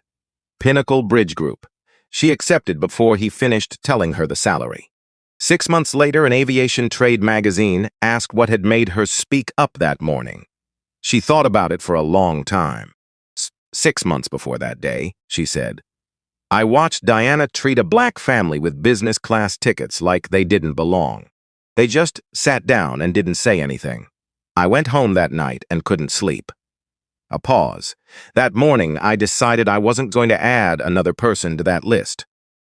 "Pinnacle Bridge Group." She accepted before he finished telling her the salary. 6 months later, an aviation trade magazine asked what had made her speak up that morning. She thought about it for a long time. 6 months before that day, she said, "I watched Diana treat a black family with business class tickets like they didn't belong. They just sat down and didn't say anything. I went home that night and couldn't sleep." A pause. "That morning, I decided I wasn't going to add another person to that list."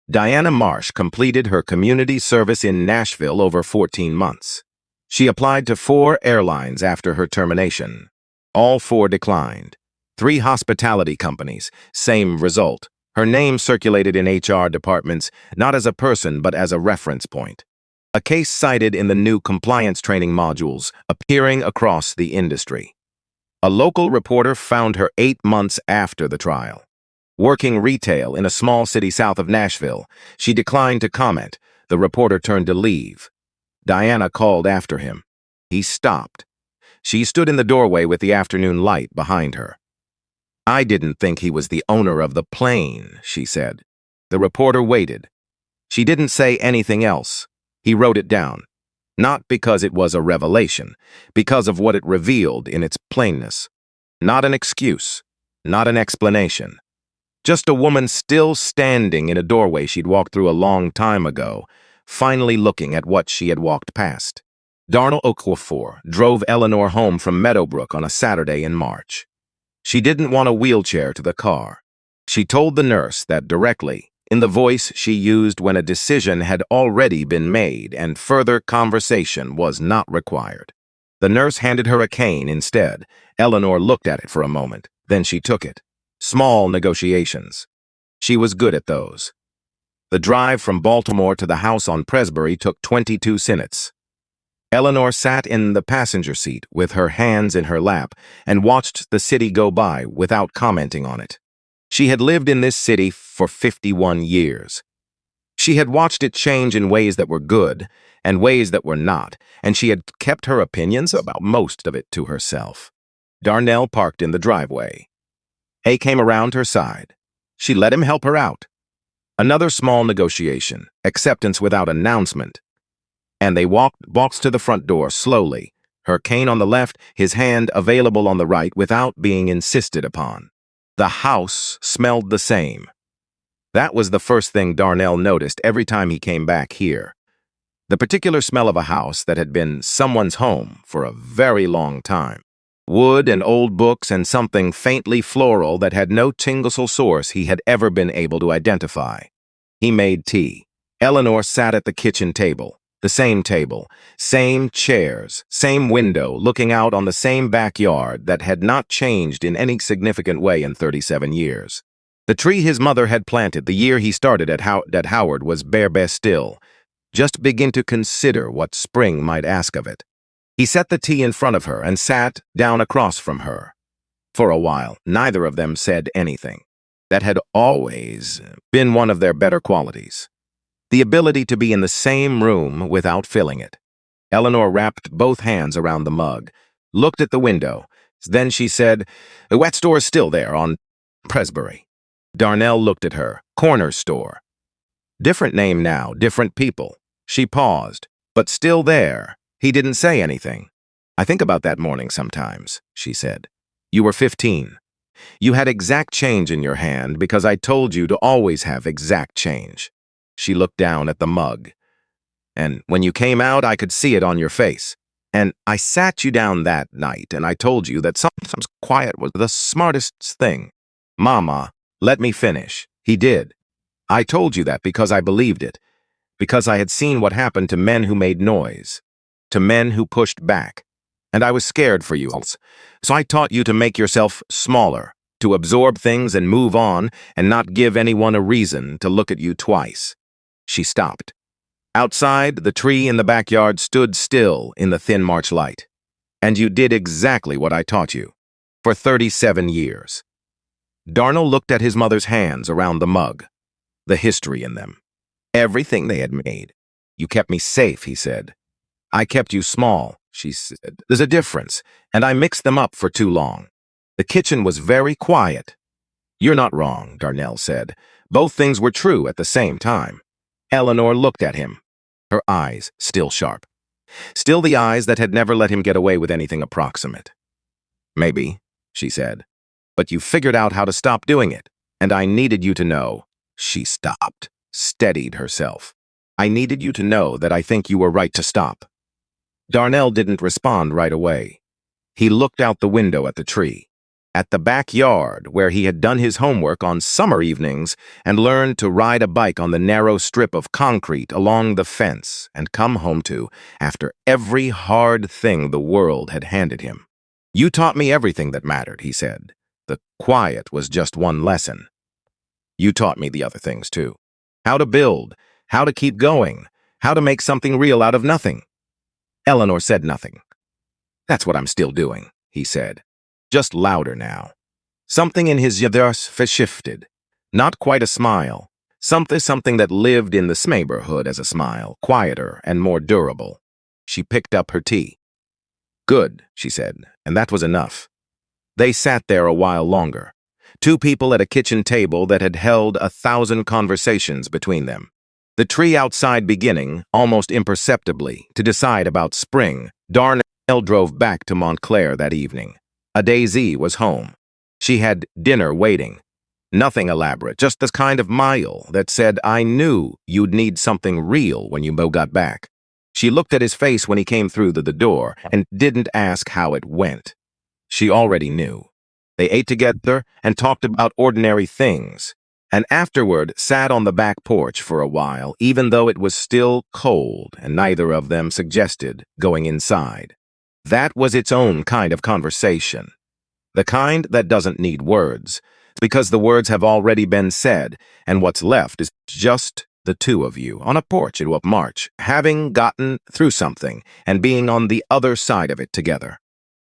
Diana Marsh completed her community service in Nashville over 14 months. She applied to 4 airlines after her termination. All 4 declined. 3 hospitality companies, same result. Her name circulated in HR departments, not as a person but as a reference point. A case cited in the new compliance training modules, appearing across the industry. A local reporter found her 8 months after the trial. Working retail in a small city south of Nashville, she declined to comment. The reporter turned to leave. Diana called after him. He stopped. She stood in the doorway with the afternoon light behind her. "I didn't think he was the owner of the plane," she said. The reporter waited. She didn't say anything else. He wrote it down. Not because it was a revelation, because of what it revealed in its plainness. Not an excuse, not an explanation. Just a woman still standing in a doorway she'd walked through a long time ago, finally looking at what she had walked past. Darnell Okafor drove Eleanor home from Meadowbrook on a Saturday in March. She didn't want a wheelchair to the car. She told the nurse that directly, in the voice she used when a decision had already been made and further conversation was not required. The nurse handed her a cane instead. Eleanor looked at it for a moment, then she took it. Small negotiations. She was good at those. The drive from Baltimore to the house on Presbury took 22 minutes. Eleanor sat in the passenger seat with her hands in her lap and watched the city go by without commenting on it. She had lived in this city for 51 years. She had watched it change in ways that were good and ways that were not, and she had kept her opinions about most of it to herself. Darnell parked in the driveway. Hay came around her side. She let him help her out. Another small negotiation, acceptance without announcement. And they walked to the front door slowly, her cane on the left, his hand available on the right without being insisted upon. The house smelled the same. That was the first thing Darnell noticed every time he came back here. The particular smell of a house that had been someone's home for a very long time. Wood and old books and something faintly floral that had no tingle source he had ever been able to identify. He made tea. Eleanor sat at the kitchen table. The same table, same chairs, same window looking out on the same backyard that had not changed in any significant way in 37 years. The tree his mother had planted the year he started at Howard was bare still. Just begin to consider what spring might ask of it. He set the tea in front of her and sat down across from her. For a while, neither of them said anything. That had always been one of their better qualities. The ability to be in the same room without filling it. Eleanor wrapped both hands around the mug, looked at the window. Then she said, "The wet store is still there on Presbury." Darnell looked at her. "Corner store." Different name now, different people. She paused, but still there. He didn't say anything. "I think about that morning sometimes," she said. "You were 15. You had exact change in your hand because I told you to always have exact change." She looked down at the mug. "And when you came out, I could see it on your face. And I sat you down that night, and I told you that sometimes quiet was the smartest thing." "Mama, let me finish." He did. "I told you that because I believed it, because I had seen what happened to men who made noise, to men who pushed back. And I was scared for you. So I taught you to make yourself smaller, to absorb things and move on, and not give anyone a reason to look at you twice." She stopped. Outside, the tree in the backyard stood still in the thin March light. "And you did exactly what I taught you. For 37 years. Darnell looked at his mother's hands around the mug. The history in them. Everything they had made. "You kept me safe," he said. "I kept you small," she said. "There's a difference, and I mixed them up for too long." The kitchen was very quiet. "You're not wrong," Darnell said. "Both things were true at the same time." Eleanor looked at him, her eyes still sharp. Still the eyes that had never let him get away with anything approximate. "Maybe," she said. "But you figured out how to stop doing it, and I needed you to know." She stopped, steadied herself. "I needed you to know that I think you were right to stop." Darnell didn't respond right away. He looked out the window at the tree, at the backyard where he had done his homework on summer evenings and learned to ride a bike on the narrow strip of concrete along the fence and come home to after every hard thing the world had handed him. "You taught me everything that mattered," he said. "The quiet was just one lesson. You taught me the other things too. How to build, how to keep going, how to make something real out of nothing." Eleanor said nothing. "That's what I'm still doing," he said. Just louder now. Something in his yadars shifted. Not quite a smile. Something that lived in the neighborhood as a smile, quieter and more durable. She picked up her tea. "Good," she said, and that was enough. They sat there a while longer. Two people at a kitchen table that had held 1,000 conversations between them. The tree outside beginning, almost imperceptibly, to decide about spring. Darnell drove back to Montclair that evening. Daisy was home. She had dinner waiting. Nothing elaborate, just the kind of meal that said, "I knew you'd need something real when you got back." She looked at his face when he came through the door and didn't ask how it went. She already knew. They ate together and talked about ordinary things, and afterward sat on the back porch for a while, even though it was still cold and neither of them suggested going inside. That was its own kind of conversation. The kind that doesn't need words, because the words have already been said, and what's left is just the two of you on a porch in March, having gotten through something and being on the other side of it together.